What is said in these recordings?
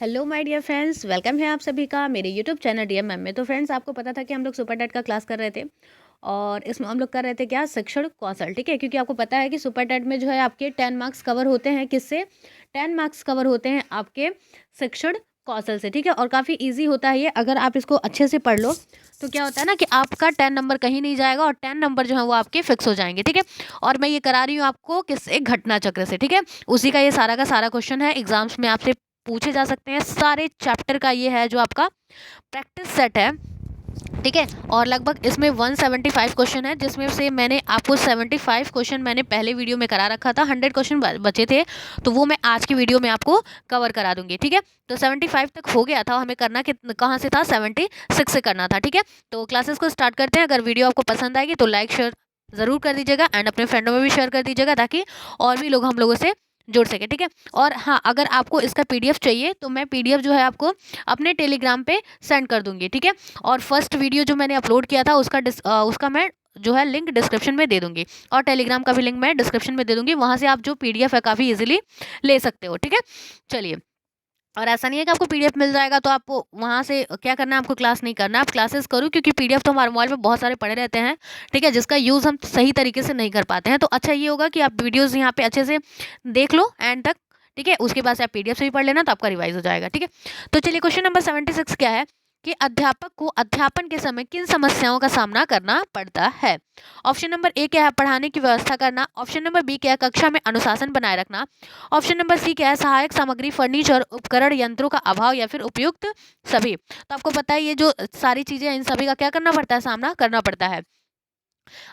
Hello my dear friends, welcome है आप सभी का मेरे यूट्यूब चैनल डीएमएम में। तो फ्रेंड्स, आपको पता था कि हम लोग सुपर टेट का क्लास कर रहे थे और इसमें हम लोग कर रहे थे क्या, शिक्षण कौशल। ठीक है, क्योंकि आपको पता है कि सुपर टेट में जो है आपके 10 मार्क्स कवर होते हैं। किससे? 10 मार्क्स कवर होते हैं आपके शिक्षण कौशल से। ठीक है, और काफ़ी ईजी होता है ये। अगर आप इसको अच्छे से पढ़ लो तो क्या होता है ना कि आपका 10 नंबर कहीं नहीं जाएगा और 10 नंबर जो है वो आपके फिक्स हो जाएंगे। ठीक है, और मैं ये करा रही हूँ आपको किस, एक घटना चक्र से। ठीक है, उसी का ये सारा का सारा क्वेश्चन है, एग्जाम्स में आपसे पूछे जा सकते हैं। सारे चैप्टर का ये है जो आपका प्रैक्टिस सेट है। ठीक है, और लगभग इसमें 175 क्वेश्चन है, जिसमें से मैंने आपको 75 क्वेश्चन मैंने पहले वीडियो में करा रखा था। 100 क्वेश्चन बचे थे, तो वो मैं आज की वीडियो में आपको कवर करा दूंगी। ठीक है, तो 75 तक हो गया था, हमें करना कहाँ से था, 76 से करना था। ठीक है, तो क्लासेस को स्टार्ट करते हैं। अगर वीडियो आपको पसंद आएगी तो लाइक शेयर ज़रूर कर दीजिएगा एंड अपने फ्रेंडों में भी शेयर कर दीजिएगा, ताकि और भी लोग हम लोगों से जुड़ सके। ठीक है, और हाँ, अगर आपको इसका पीडीएफ चाहिए तो मैं पीडीएफ जो है आपको अपने टेलीग्राम पे सेंड कर दूंगी। ठीक है, और फर्स्ट वीडियो जो मैंने अपलोड किया था उसका मैं जो है लिंक डिस्क्रिप्शन में दे दूंगी, और टेलीग्राम का भी लिंक मैं डिस्क्रिप्शन में दे दूंगी। वहां से आप जो पीडीएफ है काफ़ी इजीली ले सकते हो। ठीक है, चलिए। और ऐसा नहीं है कि आपको पीडीएफ मिल जाएगा तो आपको वहाँ से क्या करना है, आपको क्लास नहीं करना है। आप क्लासेस करो, क्योंकि पीडीएफ तो हमारे मोबाइल में बहुत सारे पड़े रहते हैं। ठीक है, जिसका यूज़ हम सही तरीके से नहीं कर पाते हैं। तो अच्छा ये होगा कि आप वीडियोज़ यहाँ पे अच्छे से देख लो एंड तक। ठीक है, उसके बाद से आप पीडीएफ से भी पढ़ लेना, तो आपका रिवाइज हो जाएगा। ठीक है, तो चलिए, क्वेश्चन नंबर 76 क्या है कि अध्यापक को अध्यापन के समय किन समस्याओं का सामना करना पड़ता है। ऑप्शन नंबर ए क्या है, पढ़ाने की व्यवस्था करना। ऑप्शन नंबर बी क्या है, कक्षा में अनुशासन बनाए रखना। ऑप्शन नंबर सी क्या है, सहायक सामग्री, फर्नीचर, उपकरण, यंत्रों का अभाव, या फिर उपयुक्त सभी। तो आपको पता है ये जो सारी चीजें हैं, इन सभी का क्या करना पड़ता है, सामना करना पड़ता है।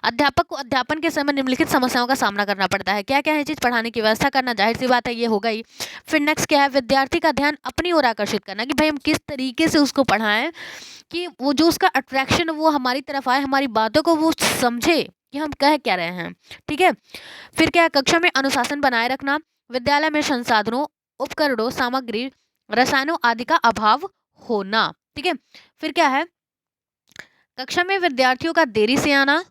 अध्यापक को अध्यापन के समय निम्नलिखित समस्याओं का सामना करना पड़ता है। क्या क्या है चीज, पढ़ाने की व्यवस्था करना, जाहिर सी बात है ये हो गई। फिर नेक्स्ट क्या है, विद्यार्थी का ध्यान अपनी ओर आकर्षित करना, कि भाई हम किस तरीके से उसको पढ़ाएं कि वो जो उसका अट्रैक्शन वो हमारी तरफ आए, हमारी बातों को वो समझे कि हम कह क्या रहे हैं। ठीक है, फिर क्या है, कक्षा में अनुशासन बनाए रखना, विद्यालय में संसाधनों, उपकरणों, सामग्री, रसायनों आदि का अभाव होना। ठीक है, फिर क्या है, कक्षा में विद्यार्थियों का देरी से आना।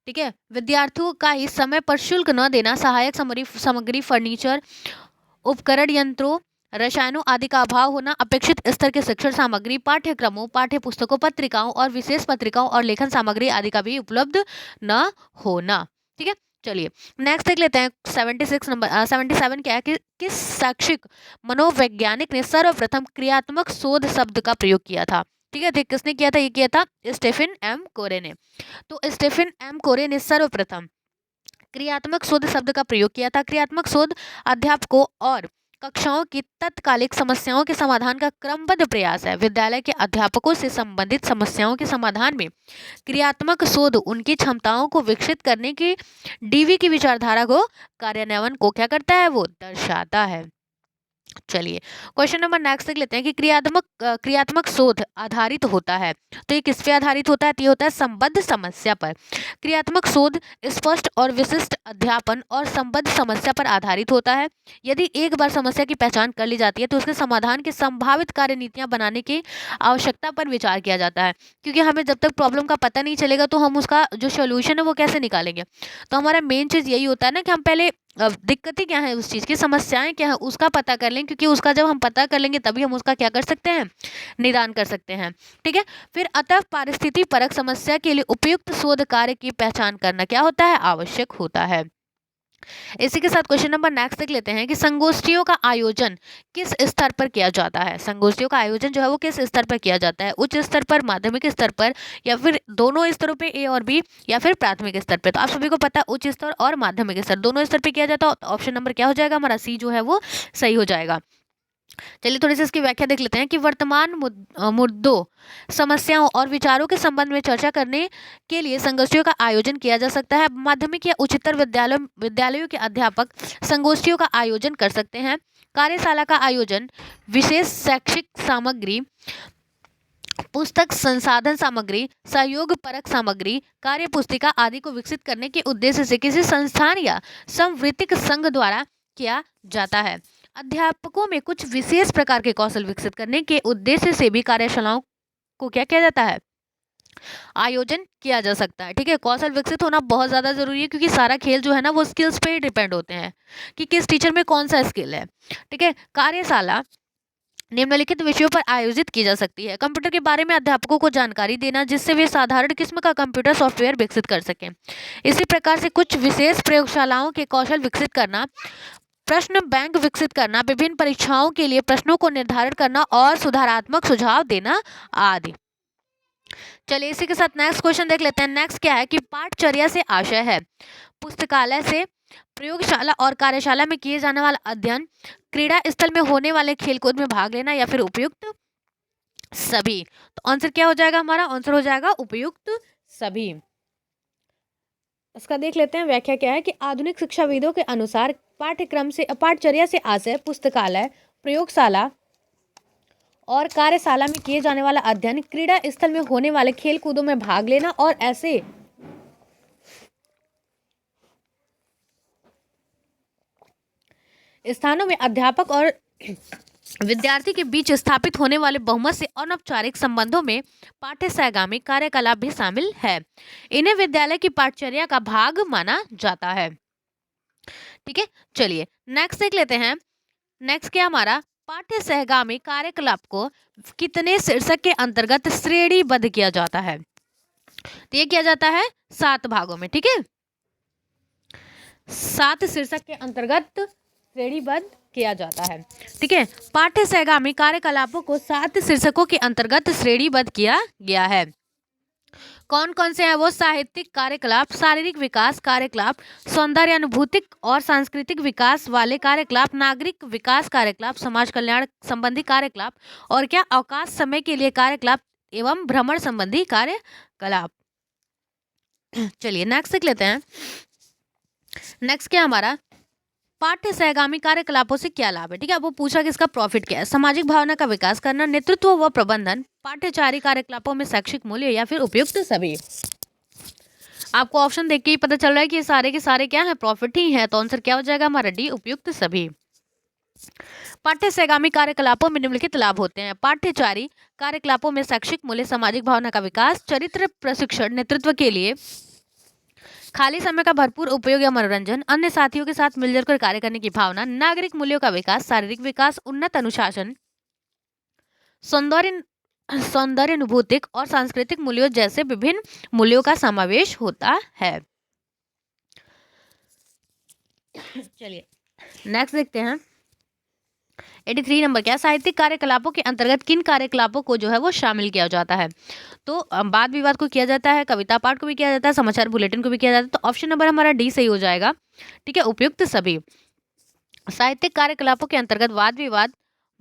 ठीक है, विद्यार्थियों का ही समय पर शुल्क न देना, सहायक सामग्री, फर्नीचर, उपकरण, यंत्रों, रसायनों आदि का अभाव होना, अपेक्षित स्तर के शिक्षण सामग्री, पाठ्यक्रमों, पाठ्य पुस्तकों, पत्रिकाओं और विशेष पत्रिकाओं और लेखन सामग्री आदि का भी उपलब्ध न होना। ठीक है, चलिए नेक्स्ट देख लेते हैं। 77 क्या है कि किस शैक्षिक मनोवैज्ञानिक ने सर्वप्रथम क्रियात्मक शोध शब्द का प्रयोग किया था। ठीक है, किसने किया था, ये किया था स्टीफन एम कोरे ने। तो स्टीफन एम कोरे ने सर्वप्रथम क्रियात्मक शोध शब्द का प्रयोग किया था। क्रियात्मक शोध अध्यापकों और कक्षाओं की तत्कालिक समस्याओं के समाधान का क्रमबद्ध प्रयास है। विद्यालय के अध्यापकों से संबंधित समस्याओं के समाधान में क्रियात्मक शोध उनकी क्षमताओं को विकसित करने की डीवी की विचारधारा को कार्यान्वयन को क्या करता है, वो दर्शाता है। चलिए, क्वेश्चन नंबर नेक्स्ट देख लेते हैं कि क्रियात्मक शोध आधारित होता है। तो ये किस पे आधारित होता है, तो ये होता है संबद्ध समस्या पर। क्रियात्मक शोध स्पष्ट और विशिष्ट अध्यापन और संबद्ध समस्या पर आधारित होता है। यदि एक बार समस्या की पहचान कर ली जाती है तो उसके समाधान की संभावित कार्यनीतियां बनाने की आवश्यकता पर विचार किया जाता है, क्योंकि हमें जब तक प्रॉब्लम का पता नहीं चलेगा तो हम उसका जो सोल्यूशन है वो कैसे निकालेंगे। तो हमारा मेन चीज़ यही होता है ना कि हम पहले दिक्कतें क्या है, उस चीज़ की समस्याएं क्या है उसका पता कर लें, क्योंकि उसका जब हम पता कर लेंगे तभी हम उसका क्या कर सकते हैं, निदान कर सकते हैं। ठीक है, फिर अतः पारिस्थितिकी परक समस्या के लिए उपयुक्त शोध कार्य की पहचान करना क्या होता है, आवश्यक होता है। इसी के साथ क्वेश्चन नंबर नेक्स्ट देख लेते हैं कि संगोष्ठियों का आयोजन किस स्तर पर किया जाता है। संगोष्ठियों का आयोजन जो है वो किस स्तर पर किया जाता है, उच्च स्तर पर, माध्यमिक स्तर पर, या फिर दोनों स्तरों पे, ए और बी, या फिर प्राथमिक स्तर पे। तो आप सभी को पता है उच्च स्तर और माध्यमिक स्तर दोनों स्तर पे किया जाता है। तो ऑप्शन नंबर क्या हो जाएगा, हमारा सी जो है वो सही हो जाएगा। चलिए थोड़ी सी इसकी व्याख्या देख लेते हैं कि वर्तमान मुद्दों, समस्याओं और विचारों के संबंध में चर्चा करने के लिए संगोष्ठियों का आयोजन किया जा सकता है। माध्यमिक या उच्चतर विद्यालयों के अध्यापक संगोष्ठियों का आयोजन कर सकते हैं। कार्यशाला का आयोजन विशेष शैक्षिक सामग्री, पुस्तक, संसाधन सामग्री, सहयोग परक सामग्री, कार्य पुस्तिका आदि को विकसित करने के उद्देश्य से किसी संस्थान या समवृत्तिक संघ द्वारा किया जाता है। अध्यापकों में कुछ विशेष प्रकार के कौशल विकसित करने के उद्देश्य से भी कार्यशालाओं को क्या किया जाता है, आयोजन किया जा सकता है। ठीक है, कौशल विकसित होना बहुत ज़्यादा जरूरी है, क्योंकि सारा खेल जो है ना वो स्किल्स पे ही डिपेंड होते हैं कि किस टीचर में कौन सा स्किल है। ठीक है, कार्यशाला निम्नलिखित विषयों पर आयोजित की जा सकती है। कंप्यूटर के बारे में अध्यापकों को जानकारी देना जिससे वे साधारण किस्म का कंप्यूटर सॉफ्टवेयर विकसित कर सकें। इसी प्रकार से कुछ विशेष प्रयोगशालाओं के कौशल विकसित करना, प्रश्न बैंक विकसित करना, विभिन्न परीक्षाओं के लिए प्रश्नों को निर्धारित करना और सुधारात्मक सुझाव देना आदि। चलिए इसी के साथ नेक्स्ट क्वेश्चन देख लेते हैं। नेक्स्ट क्या है कि पाठचर्या से आशय है पुस्तकालय से, प्रयोगशाला और कार्यशाला में किए जाने वाला अध्ययन, क्रीड़ा स्थल में होने वाले खेलकूद में भाग लेना या फिर उपयुक्त सभी। तो आंसर क्या हो जाएगा हमारा? आंसर हो जाएगा उपयुक्त सभी। इसका देख लेते हैं व्याख्या क्या है कि आधुनिक शिक्षाविदों के अनुसार पाठ्यक्रम से पाठचर्या से आशय पुस्तकालय, प्रयोगशाला और कार्यशाला में किए जाने वाला अध्ययन, क्रीड़ा स्थल में होने वाले खेल कूदों में भाग लेना और ऐसे स्थानों में अध्यापक और विद्यार्थी के बीच स्थापित होने वाले बहुमत से अनौपचारिक संबंधों में पाठ्य सहगामी कार्यकलाप भी शामिल है। इन्हें विद्यालय की पाठचर्या का भाग माना जाता है। ठीक है, चलिए नेक्स्ट देख लेते हैं। नेक्स्ट क्या हमारा पाठ्य सहगामी कार्यकलाप को कितने शीर्षक के अंतर्गत श्रेणीबद्ध किया जाता है? तो ये किया जाता है 7 भागों में। ठीक है, 7 शीर्षक के अंतर्गत श्रेणीबद्ध किया जाता है। ठीक है, पाठ्य सहगामी कार्यकलापों को 7 शीर्षकों के अंतर्गत श्रेणीबद्ध किया गया है। कौन कौन से हैं वो? साहित्यिक कार्यकलाप, शारीरिक विकास कार्यकलाप, सौंदर्यानुभूतिक और सांस्कृतिक विकास वाले कार्यकलाप, नागरिक विकास कार्यकलाप, समाज कल्याण संबंधी कार्यकलाप और क्या अवकाश समय के लिए कार्यकलाप एवं भ्रमण संबंधी कार्यकलाप। चलिए नेक्स्ट देख लेते हैं। नेक्स्ट क्या हमारा पाठ्य सहगामी कार्यकलापों से क्या लाभ है? ठीक है, वो पूछा कि इसका प्रॉफिट क्या है। सामाजिक भावना का विकास करना, नेतृत्व व प्रबंधन, पाठ्यचारी कार्यकलापों में शैक्षिक मूल्य या फिर उपयुक्त सभी। आपको ऑप्शन देख के ही पता चल रहा है कि ये सारे के सारे क्या है? प्रॉफिट ही है। तो आंसर क्या हो जाएगा हमारा? डी, उपयुक्त सभी। पाठ्य सहगामी कार्यकलापों में निम्नलिखित लाभ होते हैं। पाठ्यचारी कार्यकलापों में शैक्षिक मूल्य, सामाजिक भावना का विकास, चरित्र प्रशिक्षण, नेतृत्व के लिए, खाली समय का भरपूर उपयोग या मनोरंजन, अन्य साथियों के साथ मिलजुल कर कार्य करने की भावना, नागरिक मूल्यों का विकास, शारीरिक विकास, उन्नत अनुशासन, सौंदर्यानुभूतिक और सांस्कृतिक मूल्यों जैसे विभिन्न मूल्यों का समावेश होता है। चलिए नेक्स्ट देखते हैं। 83 नंबर क्या? साहित्यिक कार्यकलापों के अंतर्गत किन कार्यकलापों को जो है वो शामिल किया जाता है? तो वाद विवाद को किया जाता है, कविता पाठ को भी किया जाता है, समाचार बुलेटिन को भी किया जाता है। तो ऑप्शन नंबर हमारा डी सही हो जाएगा। ठीक है, उपयुक्त सभी। साहित्यिक कार्यकलापों के अंतर्गत वाद विवाद,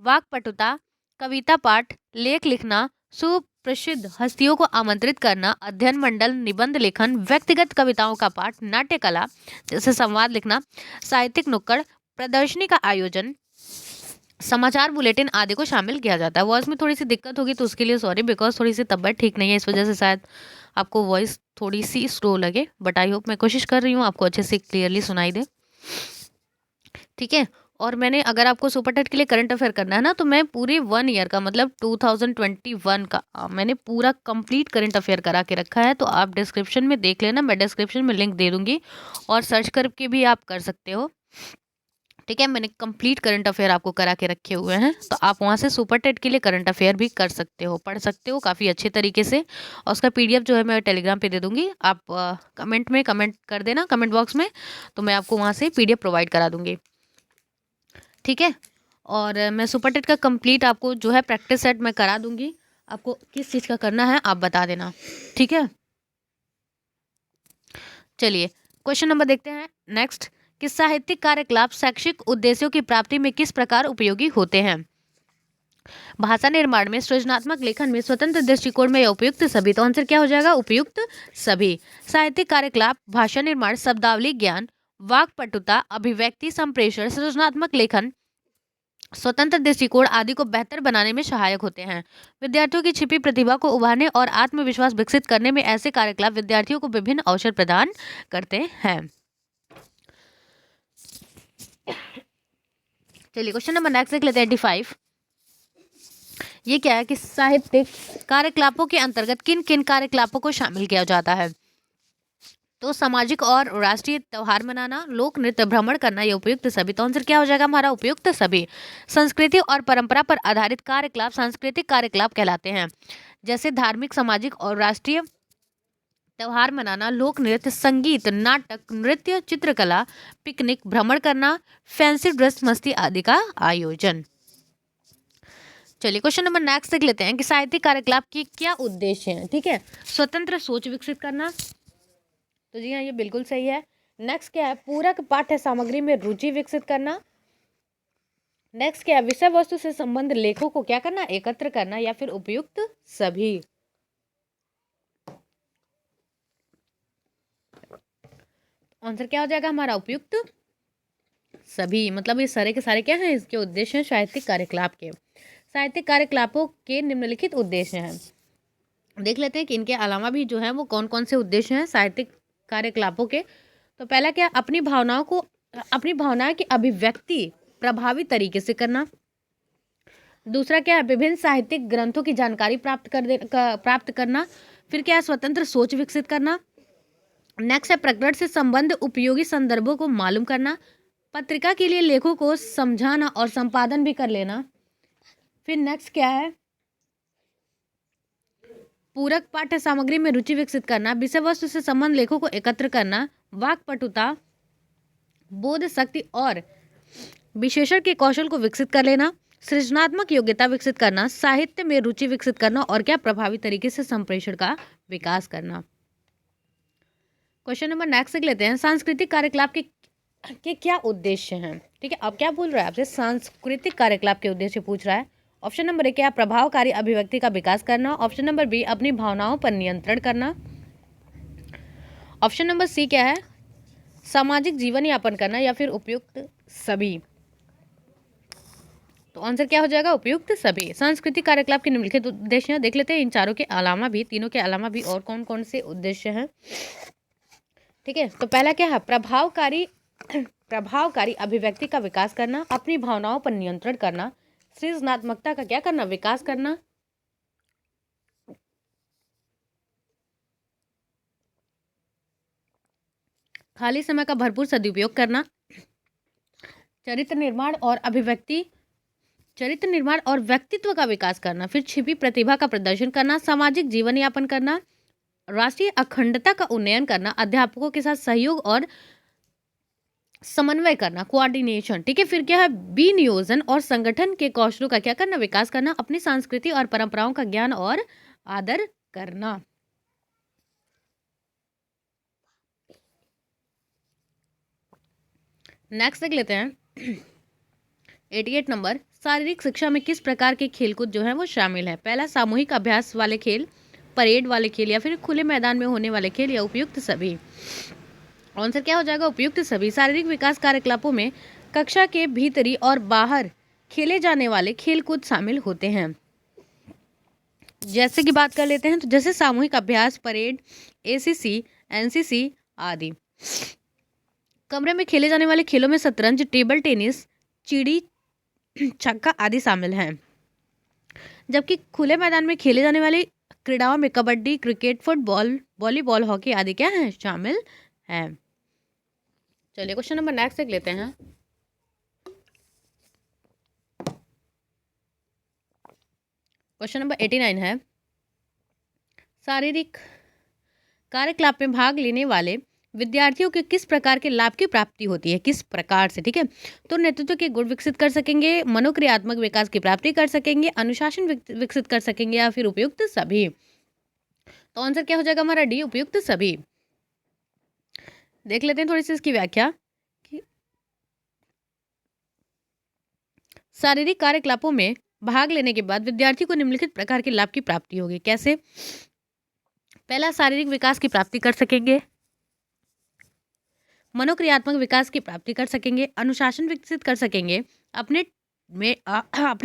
वाक्पटुता, कविता पाठ, लेख लिखना, सुप्रसिद्ध हस्तियों को आमंत्रित करना, अध्ययन मंडल, निबंध लेखन, व्यक्तिगत कविताओं का पाठ, नाट्य कला जैसे संवाद लिखना, साहित्यिक नुक्कड़, प्रदर्शनी का आयोजन, समाचार बुलेटिन आदि को शामिल किया जाता है। वॉइस में थोड़ी सी दिक्कत होगी तो उसके लिए सॉरी, बिकॉज थोड़ी सी तबीयत ठीक नहीं है, इस वजह से शायद आपको वॉइस थोड़ी सी स्लो लगे, बट आई होप मैं कोशिश कर रही हूँ आपको अच्छे से क्लियरली सुनाई दे। ठीक है, और मैंने अगर आपको सुपर टेट के लिए करंट अफेयर करना है ना, तो मैं पूरे 1 ईयर का मतलब 2021 का मैंने पूरा कंप्लीट करंट अफेयर करा के रखा है। तो आप डिस्क्रिप्शन में देख लेना, मैं डिस्क्रिप्शन में लिंक दे दूंगी और सर्च करके भी आप कर सकते हो। ठीक है, मैंने कंप्लीट करंट अफेयर आपको करा के रखे हुए हैं, तो आप वहाँ से सुपर टेट के लिए करंट अफेयर भी कर सकते हो, पढ़ सकते हो काफ़ी अच्छे तरीके से। और उसका पीडीएफ जो है मैं टेलीग्राम पे दे दूँगी, आप कमेंट में कमेंट कर देना, कमेंट बॉक्स में, तो मैं आपको वहाँ से पीडीएफ प्रोवाइड करा दूँगी। ठीक है, और मैं सुपर टेट का कंप्लीट आपको जो है प्रैक्टिस सेट मैं करा दूँगी। आपको किस चीज़ का करना है आप बता देना। ठीक है, चलिए क्वेश्चन नंबर देखते हैं नेक्स्ट कि साहित्यिक कार्यकलाप शैक्षिक उद्देश्यों की प्राप्ति में किस प्रकार उपयोगी होते हैं? भाषा निर्माण में, सृजनात्मक लेखन में, स्वतंत्र दृष्टिकोण में या उपयुक्त सभी। तो आंसर क्या हो जाएगा? उपयुक्त सभी। साहित्यिक कार्यकलाप भाषा निर्माण, शब्दावली ज्ञान, वाक्पटुता, अभिव्यक्ति संप्रेषण, सृजनात्मक लेखन, स्वतंत्र दृष्टिकोण आदि को बेहतर बनाने में सहायक होते हैं। विद्यार्थियों की छिपी प्रतिभा को उभारने और आत्मविश्वास विकसित करने में ऐसे कार्यकलाप विद्यार्थियों को विभिन्न अवसर प्रदान करते हैं। चलिए क्वेश्चन नंबर नेक्स्ट देख लेते हैं 85। ये क्या है कि साहित्यिक कार्यकलापों के अंतर्गत किन किन कार्यकलापों को शामिल किया जाता है? तो सामाजिक और राष्ट्रीय त्योहार मनाना, लोक नृत्य भ्रमण करना, ये उपयुक्त सभी। तो आंसर क्या हो जाएगा हमारा? उपयुक्त सभी। संस्कृति और परंपरा पर आधारित कार्यकलाप सांस्कृतिक कार्यकलाप कहलाते हैं, जैसे धार्मिक, सामाजिक और राष्ट्रीय त्योहार मनाना, लोक नृत्य, संगीत, नाटक, नृत्य, चित्रकला, पिकनिक, भ्रमण करना, फैंसी ड्रेस, मस्ती आदि का आयोजन। चलिए क्वेश्चन नंबर नेक्स्ट देख लेते हैं कि साहित्यिक कार्यकलाप के क्या उद्देश्य हैं। ठीक है, स्वतंत्र सोच विकसित करना, तो जी हाँ ये बिल्कुल सही है। नेक्स्ट क्या है? पूरक पाठ्य सामग्री में रुचि विकसित करना। नेक्स्ट क्या है? विषय वस्तु से संबंध लेखों को क्या करना? एकत्र करना, या फिर उपयुक्त सभी। आंसर क्या हो जाएगा हमारा? उपयुक्त सभी। मतलब ये सारे के सारे क्या हैं? इसके उद्देश्य हैं साहित्यिक कार्यकलाप के। साहित्यिक कार्यकलापों के निम्नलिखित उद्देश्य हैं। देख लेते हैं कि इनके अलावा भी जो है वो कौन कौन से उद्देश्य हैं साहित्यिक कार्यकलापों के। तो पहला क्या? अपनी भावनाओं की अभिव्यक्ति प्रभावी तरीके से करना। दूसरा क्या है? विभिन्न साहित्यिक ग्रंथों की जानकारी प्राप्त करना। फिर क्या है? स्वतंत्र सोच विकसित करना। नेक्स्ट है प्रकरण से संबंध उपयोगी संदर्भों को मालूम करना। पत्रिका के लिए लेखों को समझाना और संपादन भी कर लेना। फिर नेक्स्ट क्या है? पूरक पाठ्य सामग्री में रुचि विकसित करना, विषय वस्तु से संबंध लेखों को एकत्र करना, वाक्पटुता, बोध शक्ति और विशेषण के कौशल को विकसित कर लेना, सृजनात्मक योग्यता विकसित करना, साहित्य में रुचि विकसित करना, और क्या? प्रभावी तरीके से संप्रेषण का विकास करना। क्वेश्चन नंबर नेक्स्ट देख लेते हैं। सांस्कृतिक कार्यकलाप के क्या उद्देश्य हैं? ठीक है, अब क्या बोल रहा है आपसे? सांस्कृतिक कार्यकलाप के उद्देश्य पूछ रहा है। ऑप्शन नंबर ए क्या? प्रभावकारी अभिव्यक्ति का विकास करना। ऑप्शन नंबर बी अपनी भावनाओं पर नियंत्रण करना। ऑप्शन नंबर सी क्या है? सामाजिक जीवन यापन करना, या फिर उपयुक्त सभी। तो आंसर क्या हो जाएगा? उपयुक्त सभी। सांस्कृतिक कार्यकलाप के निम्नलिखित उद्देश्य देख लेते हैं। इन चारों के अलावा भी, तीनों के अलावा भी और कौन कौन से उद्देश्य हैं। ठीक है, तो पहला क्या है? प्रभावकारी अभिव्यक्ति का विकास करना, अपनी भावनाओं पर नियंत्रण करना, सृजनात्मकता का क्या करना? विकास करना, खाली समय का भरपूर सदुपयोग करना, चरित्र निर्माण और व्यक्तित्व का विकास करना, फिर छिपी प्रतिभा का प्रदर्शन करना, सामाजिक जीवन यापन करना, राष्ट्रीय अखंडता का उन्नयन करना, अध्यापकों के साथ सहयोग और समन्वय करना, कोऑर्डिनेशन। ठीक है, फिर क्या है? विनियोजन और संगठन के कौशलों का क्या करना? विकास करना, अपनी संस्कृति और परंपराओं का ज्ञान और आदर करना। नेक्स्ट देख लेते हैं 88 नंबर। शारीरिक शिक्षा में किस प्रकार के खेलकूद जो है वो शामिल है? पहला सामूहिक अभ्यास वाले खेल, परेड वाले खेल, या फिर खुले मैदान में होने वाले खेल, या उपयुक्त सभी। आंसर क्या हो जाएगा? उपयुक्त सभी। शारीरिक विकास कार्यकलापों में कक्षा के भीतरी और बाहर खेले जाने वाले खेलकूद शामिल होते हैं। जैसे कि बात कर लेते हैं, तो जैसे सामूहिक अभ्यास, परेड, एसीसी, एनसीसी आदि। कमरे में खेले जाने वाले खेलों में शतरंज, टेबल टेनिस, चिड़ी छक्का आदि शामिल हैं। जबकि खुले मैदान में खेले जाने वाली क्रीड़ाओं में kabaddi, cricket, football, volleyball, hockey आदि क्या है? शामिल है। चलिए क्वेश्चन नंबर नेक्स्ट देख लेते हैं। क्वेश्चन नंबर 89 है। शारीरिक कार्यकलाप में भाग लेने वाले विद्यार्थियों के किस प्रकार के लाभ की प्राप्ति होती है? किस प्रकार से? ठीक है, तो नेतृत्व के गुण विकसित कर सकेंगे, मनोक्रियात्मक विकास की प्राप्ति कर सकेंगे, अनुशासन विकसित कर सकेंगे, या फिर उपयुक्त सभी। तो आंसर क्या हो जाएगा हमारा? डी, उपयुक्त सभी। देख लेते हैं थोड़ी सी इसकी व्याख्या। शारीरिक कार्यकलापों में भाग लेने के बाद विद्यार्थी को निम्नलिखित प्रकार के लाभ की प्राप्ति होगी। कैसे? पहला, शारीरिक विकास की प्राप्ति कर सकेंगे, मनोक्रियात्मक विकास की प्राप्ति कर सकेंगे, अनुशासन विकसित कर सकेंगे, अपने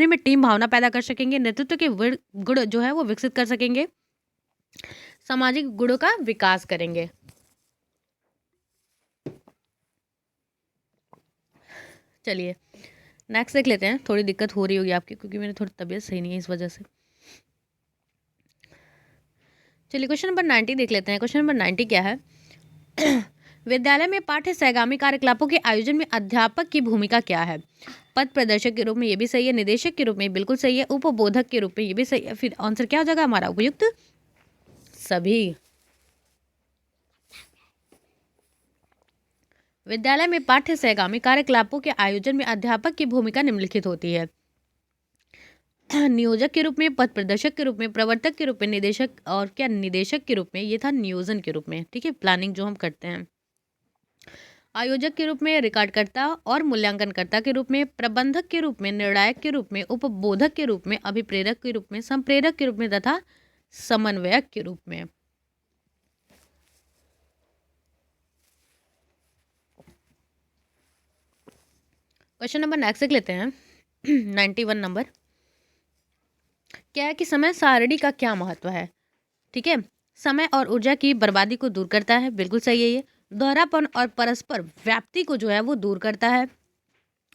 में टीम भावना पैदा कर सकेंगे, नेतृत्व के गुण जो है वो विकसित कर सकेंगे, सामाजिक गुणों का विकास करेंगे। चलिए नेक्स्ट देख लेते हैं। थोड़ी दिक्कत हो रही होगी आपकी, क्योंकि मेरी थोड़ी तबीयत सही नहीं है, इस वजह से। चलिए क्वेश्चन नंबर 90 देख लेते हैं। क्वेश्चन नंबर 90 क्या है? विद्यालय में पाठ्य सहगामी कार्यकलापों के आयोजन में अध्यापक की भूमिका क्या है? पथ प्रदर्शक के रूप में, ये भी सही है। निदेशक के रूप में, बिल्कुल सही है। उपबोधक के रूप में, ये भी सही है। फिर आंसर क्या हो जाएगा हमारा? उपयुक्त सभी। विद्यालय में पाठ्य सहगामी कार्यकलापों के आयोजन में अध्यापक की भूमिका निम्नलिखित होती है। नियोजक के रूप में, पथ प्रदर्शक के रूप में, प्रवर्तक के रूप में, निदेशक और क्या निदेशक के रूप में, ये था नियोजन के रूप में। ठीक है, प्लानिंग जो हम करते हैं। आयोजक के रूप में, रिकॉर्डकर्ता और मूल्यांकनकर्ता के रूप में, प्रबंधक के रूप में, निर्णायक के रूप में, उपबोधक के रूप में, अभिप्रेरक के रूप में, संप्रेरक के रूप में तथा समन्वयक के रूप में। क्वेश्चन नंबर नेक्स्ट देख लेते हैं। 91 नंबर क्या है कि समय सारणी का क्या महत्व है? ठीक है, समय और ऊर्जा की बर्बादी को दूर करता है, बिल्कुल सही है। ये दोहरापन और परस्पर व्याप्ति को जो है वो दूर करता है,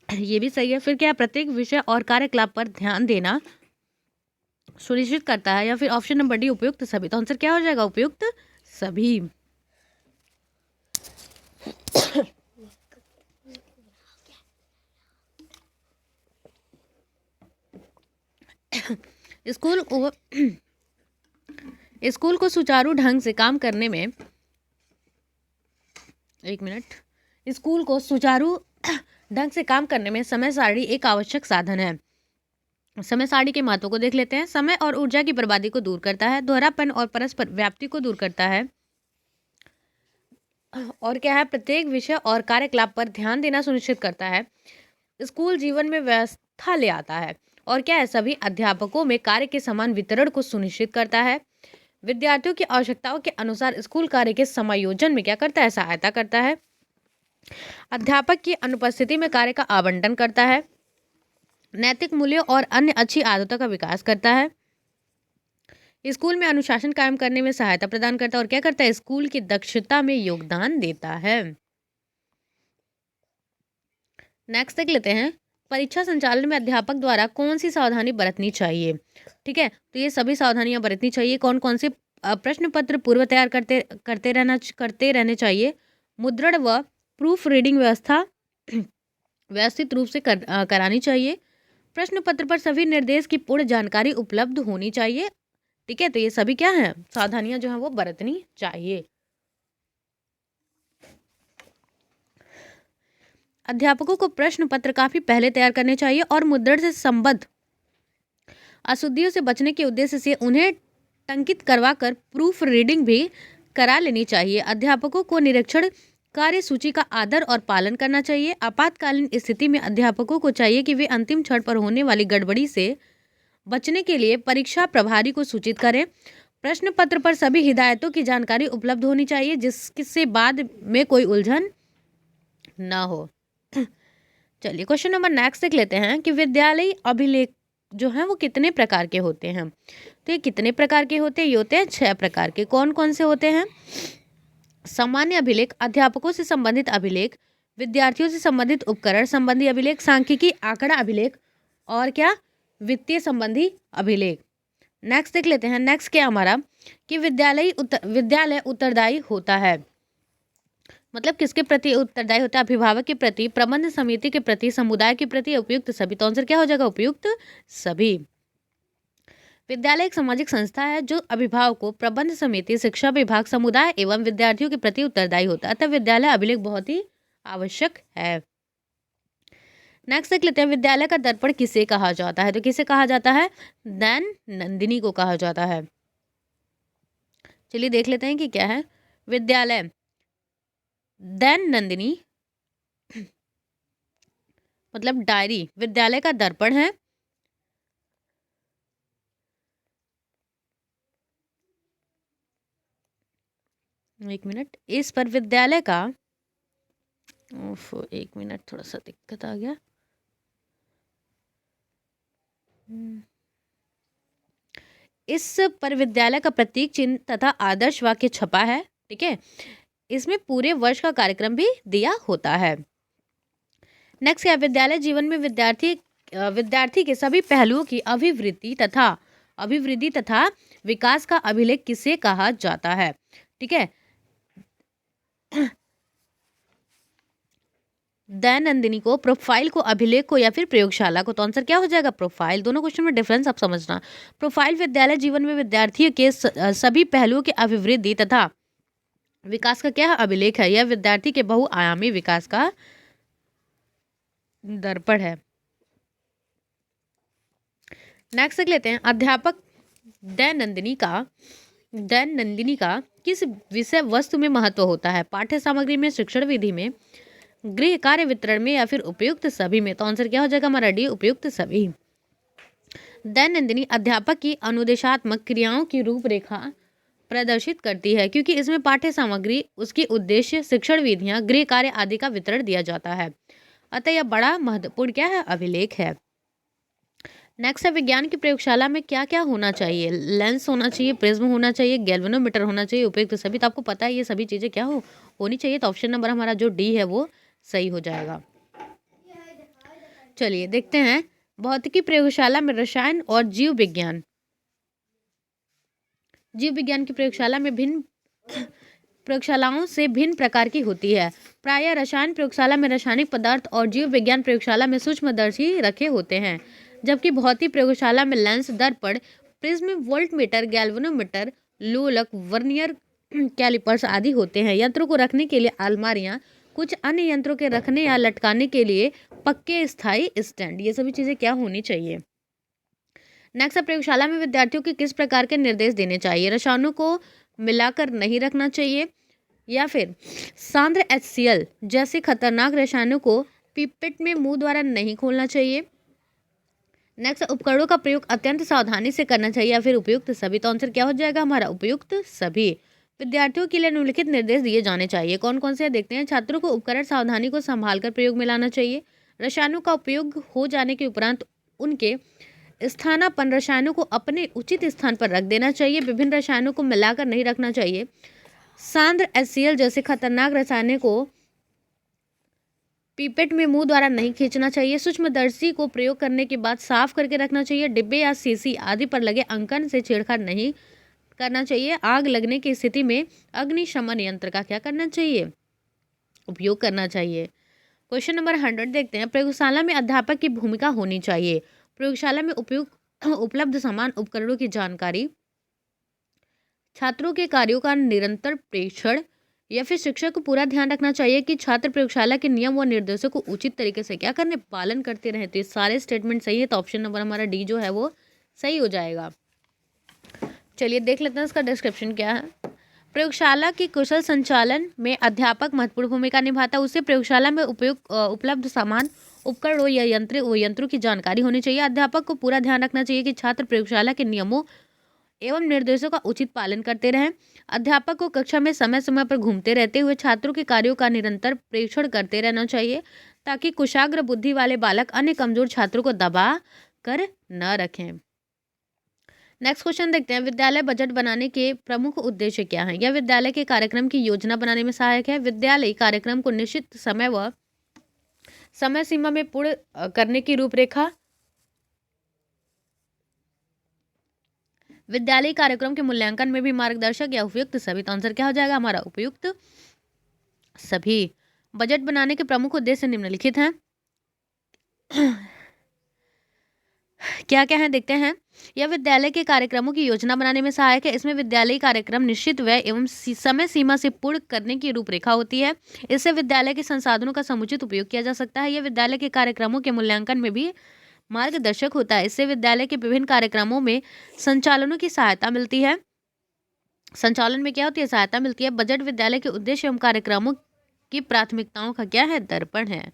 ये भी सही है। फिर क्या है? प्रत्येक विषय और कार्यकलाप पर ध्यान देना सुनिश्चित करता है, या फिर ऑप्शन नंबर डी उपयुक्त सभी। तो आंसर क्या हो जाएगा? उपयुक्त सभी। स्कूल को सुचारू ढंग से काम करने में, एक मिनट, स्कूल को सुचारू ढंग से काम करने में समय सारणी एक आवश्यक साधन है। समय सारणी के महत्व को देख लेते हैं। समय और ऊर्जा की बर्बादी को दूर करता है, दोहरापन और परस्पर व्याप्ति को दूर करता है, और क्या है? प्रत्येक विषय और कार्यकलाप पर ध्यान देना सुनिश्चित करता है। स्कूल जीवन में व्यवस्था ले आता है, और क्या है? सभी अध्यापकों में कार्य के समान वितरण को सुनिश्चित करता है। विद्यार्थियों की आवश्यकताओं के अनुसार स्कूल कार्य के समायोजन में क्या करता है? सहायता करता है। अध्यापक की अनुपस्थिति में कार्य का आवंटन करता है। नैतिक मूल्यों और अन्य अच्छी आदतों का विकास करता है। स्कूल में अनुशासन कायम करने में सहायता प्रदान करता है, और क्या करता है? स्कूल की दक्षता में योगदान देता है। नेक्स्ट देख लेते हैं। परीक्षा संचालन में अध्यापक द्वारा कौन सी सावधानी बरतनी चाहिए? ठीक है, तो ये सभी सावधानियां बरतनी चाहिए। कौन कौन से? प्रश्न पत्र पूर्व तैयार करते रहने चाहिए। मुद्रण व प्रूफ रीडिंग व्यवस्था व्यवस्थित रूप से करानी चाहिए। प्रश्न पत्र पर सभी निर्देश की पूर्ण जानकारी उपलब्ध होनी चाहिए। ठीक है, तो ये सभी क्या है? सावधानियां जो है वो बरतनी चाहिए। अध्यापकों को प्रश्न पत्र काफी पहले तैयार करने चाहिए, और मुद्रण से संबद्ध अशुद्धियों से बचने के उद्देश्य से उन्हें टंकित करवाकर प्रूफ रीडिंग भी करा लेनी चाहिए। अध्यापकों को निरीक्षण कार्य सूची का आदर और पालन करना चाहिए। आपातकालीन स्थिति में अध्यापकों को चाहिए कि वे अंतिम क्षण पर होने वाली गड़बड़ी से बचने के लिए परीक्षा प्रभारी को सूचित करें। प्रश्न पत्र पर सभी हिदायतों की जानकारी उपलब्ध होनी चाहिए, जिससे बाद में कोई उलझन ना हो। चलिए क्वेश्चन नंबर नेक्स्ट देख लेते हैं कि विद्यालयी अभिलेख जो है वो कितने प्रकार के होते हैं? तो ये कितने प्रकार के होते हैं? ये होते हैं 6 प्रकार के। कौन कौन से होते हैं? सामान्य अभिलेख, अध्यापकों से संबंधित अभिलेख, विद्यार्थियों से संबंधित उपकरण संबंधी अभिलेख, सांख्यिकी आंकड़ा अभिलेख, और क्या? वित्तीय संबंधी अभिलेख। नेक्स्ट देख लेते हैं। नेक्स्ट क्या हमारा कि विद्यालय उत्तरदायी होता है, मतलब किसके प्रति उत्तरदायी होता है? अभिभावक के प्रति, प्रबंध समिति के प्रति, समुदाय के प्रति, उपयुक्त सभी। तो आंसर क्या हो जाएगा? उपयुक्त सभी। विद्यालय एक सामाजिक संस्था है जो अभिभावकों, प्रबंध समिति, शिक्षा विभाग, समुदाय एवं विद्यार्थियों के प्रति उत्तरदायी होता है। अतः विद्यालय अभिलेख बहुत ही आवश्यक है। नेक्स्ट देख लेते हैं। विद्यालय का दर्पण किसे कहा जाता है? तो किसे कहा जाता है? दैन नंदिनी को कहा जाता है। चलिए देख लेते हैं कि क्या है। विद्यालय दैन नंदिनी मतलब डायरी विद्यालय का दर्पण है। एक मिनट, इस पर विद्यालय का एक मिनट, थोड़ा सा दिक्कत आ गया। इस पर विद्यालय का प्रतीक चिन्ह तथा आदर्श वाक्य छपा है। ठीक है, इसमें पूरे वर्ष का कार्यक्रम भी दिया होता है। नेक्स्ट क्या? विद्यालय जीवन में विद्यार्थी के सभी पहलुओं की अभिवृद्धि तथा विकास का अभिलेख किसे कहा जाता है? ठीक है, दैनंदिनी को, प्रोफाइल को, अभिलेख को या फिर प्रयोगशाला को? तो आंसर क्या हो जाएगा? प्रोफाइल। दोनों क्वेश्चन में डिफरेंस आप समझना। प्रोफाइल विद्यालय जीवन में विद्यार्थी के सभी पहलुओं के अभिवृद्धि तथा विकास का क्या है? अभिलेख है। यह विद्यार्थी के बहुआयामी विकास का दर्पण है। नेक्स्ट देख लेते हैं, अध्यापक दैनंदिनी का किस विषय वस्तु में महत्व होता है? पाठ्य सामग्री में, शिक्षण विधि में, गृह कार्य वितरण में या फिर उपयुक्त सभी में? तो आंसर क्या हो जाएगा हमारा? डी, उपयुक्त सभी। दैनंदिनी अध्यापक की अनुदेशात्मक क्रियाओं की रूपरेखा प्रदर्शित करती है क्योंकि इसमें पाठ्य सामग्री, उसकी उद्देश्य, शिक्षण विधियां, गृह कार्य आदि का वितरण दिया जाता है। अतः यह बड़ा महत्वपूर्ण क्या है? अभिलेख है। नेक्स्ट है, विज्ञान की प्रयोगशाला में क्या क्या होना चाहिए? लेंस होना चाहिए, प्रिज्म होना चाहिए, गैल्वेनोमीटर होना चाहिए, उपयुक्त सभी। तो आपको पता है ये सभी चीजें क्या होनी चाहिए। तो ऑप्शन नंबर हमारा जो डी है वो सही हो जाएगा। चलिए देखते हैं, भौतिकी प्रयोगशाला में रसायन और जीव विज्ञान की प्रयोगशाला में भिन्न प्रयोगशालाओं से भिन्न प्रकार की होती है। प्रायः रसायन प्रयोगशाला में रासायनिक पदार्थ और जीव विज्ञान प्रयोगशाला में सूक्ष्मदर्शी रखे होते हैं, जबकि भौतिक प्रयोगशाला में लेंस, दर्पण, प्रिज्म, वोल्टमीटर, गैल्वेनोमीटर, लोलक, वर्नियर कैलिपर्स आदि होते हैं। यंत्रों को रखने के लिए अलमारियां, कुछ अन्य यंत्रों के रखने या लटकाने के लिए पक्के स्थायी स्टैंड। ये सभी चीजें क्या होनी चाहिए? नेक्स्ट, प्रयोगशाला में विद्यार्थियों को किस प्रकार के निर्देश देने चाहिए? रसायनों को मिलाकर नहीं रखना चाहिए या फिर सांद्र HCl जैसे खतरनाक रसायनों को पिपेट में मुंह द्वारा नहीं खोलना चाहिए। नेक्स्ट, उपकरणों का प्रयोग अत्यंत सावधानी से करना चाहिए या फिर उपयुक्त सभी। तो आंसर क्या हो जाएगा हमारा? उपयुक्त सभी। विद्यार्थियों के लिए निम्नलिखित निर्देश दिए जाने चाहिए। कौन कौन से देखते हैं? छात्रों को उपकरण सावधानी को संभाल कर प्रयोग में लाना चाहिए। रसायनों का उपयोग हो जाने के उपरांत उनके स्थानापन्न रसायनों को अपने उचित स्थान पर रख देना चाहिए। विभिन्न रसायनों को मिलाकर नहीं रखना चाहिए। सांद्र HCl जैसे खतरनाक रसायनों को पीपेट में मुंह द्वारा नहीं खींचना चाहिए। सूक्ष्मदर्शी को प्रयोग करने के बाद साफ करके रखना चाहिए। डिब्बे या शीशी आदि पर लगे अंकन से छेड़छाड़ नहीं करना चाहिए। आग लगने की स्थिति में अग्निशमन यंत्र का क्या करना चाहिए? उपयोग करना चाहिए। क्वेश्चन नंबर 100 देखते हैं, प्रयोगशाला में अध्यापक की भूमिका होनी चाहिए। प्रयोगशाला में उपलब्ध समान उपकरणों की जानकारी, छात्रों के कार्यों का निरंतर प्रेक्षण या फिर शिक्षक को पूरा ध्यान रखना चाहिए कि छात्र प्रयोगशाला के नियम व निर्देशों को उचित तरीके से क्या करने? पालन करते रहे। तो ये सारे स्टेटमेंट सही है। तो ऑप्शन नंबर हमारा डी जो है वो सही हो जाएगा। चलिए देख लेते हैं इसका डिस्क्रिप्शन क्या है। प्रयोगशाला के कुशल संचालन में अध्यापक महत्वपूर्ण भूमिका निभाता है। उससे प्रयोगशाला में उपलब्ध सामान, उपकरणों या यंत्रों की जानकारी होनी चाहिए। अध्यापक को पूरा ध्यान रखना चाहिए कि छात्र प्रयोगशाला के नियमों एवं निर्देशों का उचित पालन करते रहें। अध्यापक को कक्षा में समय समय पर घूमते रहते हुए छात्रों के कार्यों का निरंतर प्रेक्षण करते रहना चाहिए ताकि कुशाग्र बुद्धि वाले बालक अन्य कमजोर छात्रों को दबा कर न रखें। नेक्स्ट क्वेश्चन देखते हैं, विद्यालय बजट बनाने के प्रमुख उद्देश्य क्या हैं? यह विद्यालय के कार्यक्रम की योजना बनाने में सहायक है। विद्यालय कार्यक्रम को निश्चित समय व समय सीमा में पूर्ण करने की रूपरेखा, विद्यालय कार्यक्रम के मूल्यांकन में भी मार्गदर्शक या उपयुक्त सभी। तो आंसर क्या हो जाएगा हमारा? उपयुक्त सभी। बजट बनाने के प्रमुख उद्देश्य निम्नलिखित हैं। क्या क्या है देखते हैं। यह विद्यालय के कार्यक्रमों की योजना बनाने में सहायक है। इसमें विद्यालय कार्यक्रम निश्चित व्यय एवं समय सीमा से पूर्ण करने की रूपरेखा होती है। इससे विद्यालय के संसाधनों का समुचित उपयोग किया जा सकता है। यह विद्यालय के कार्यक्रमों के मूल्यांकन में भी मार्गदर्शक होता है। इससे विद्यालय के विभिन्न कार्यक्रमों में संचालनों की सहायता मिलती है। संचालन में क्या होती है? सहायता मिलती है। बजट विद्यालय के उद्देश्य एवं कार्यक्रमों की प्राथमिकताओं का क्या है? दर्पण है।